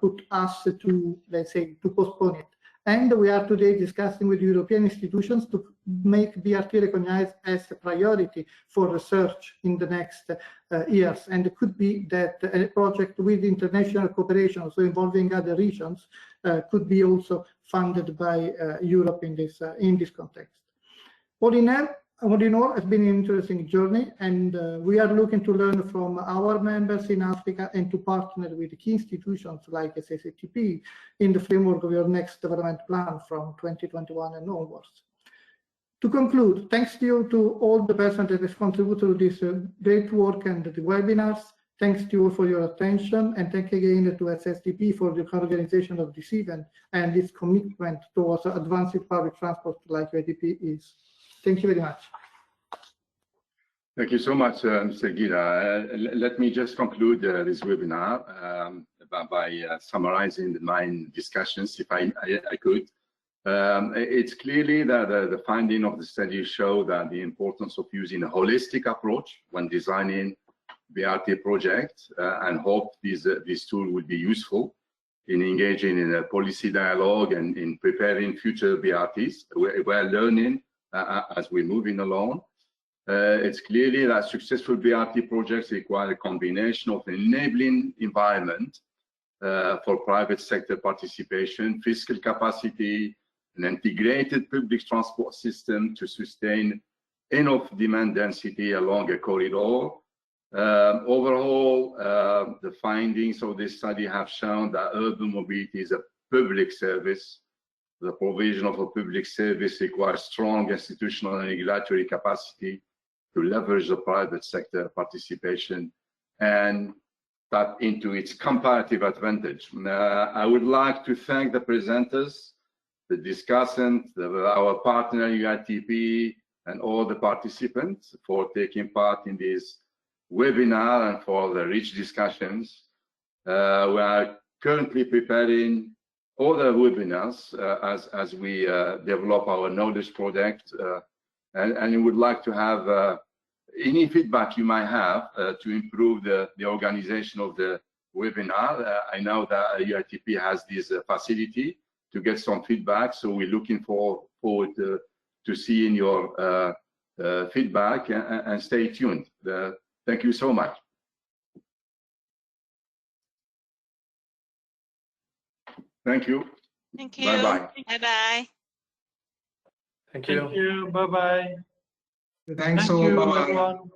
put us to, let's say, to postpone it. And we are today discussing with European institutions to make BRT recognized as a priority for research in the next years. And it could be that a project with international cooperation, so involving other regions, could be also funded by Europe in this context. All in all, it's been an interesting journey, and we are looking to learn from our members in Africa and to partner with key institutions like SACTP in the framework of your next development plan from 2021 and onwards. To conclude, thanks to you to all the persons that have contributed to this great work and the webinars. Thanks to you for your attention, and thank again to SSTP for the organization of this event and its commitment towards advancing public transport like UITP is. Thank you very much. Thank you so much, Mr. Gira. Let me just conclude this webinar by summarizing the main discussions, if I could. It's clearly that the finding of the study show that the importance of using a holistic approach when designing BRT projects, and hope this tool will be useful in engaging in a policy dialogue and in preparing future BRTs. We're learning as we're moving along. It's clearly that successful BRT projects require a combination of enabling environment for private sector participation, fiscal capacity, an integrated public transport system to sustain enough demand density along a corridor. Overall, the findings of this study have shown that urban mobility is a public service. The provision of a public service requires strong institutional and regulatory capacity to leverage the private sector participation and tap into its comparative advantage. I would like to thank the presenters, the discussant, our partner UITP, and all the participants for taking part in this webinar and for the rich discussions. We are currently preparing other webinars as we develop our knowledge project, and we would like to have any feedback you might have to improve the organization of the webinar. I know that UITP has this facility to get some feedback, so we're looking forward to seeing your feedback, and stay tuned. Thank you so much. Thank you. Thank you. Bye-bye. Bye-bye. Thank you. Thank you. Bye-bye. Thanks Thank all. you, Bye-bye. everyone.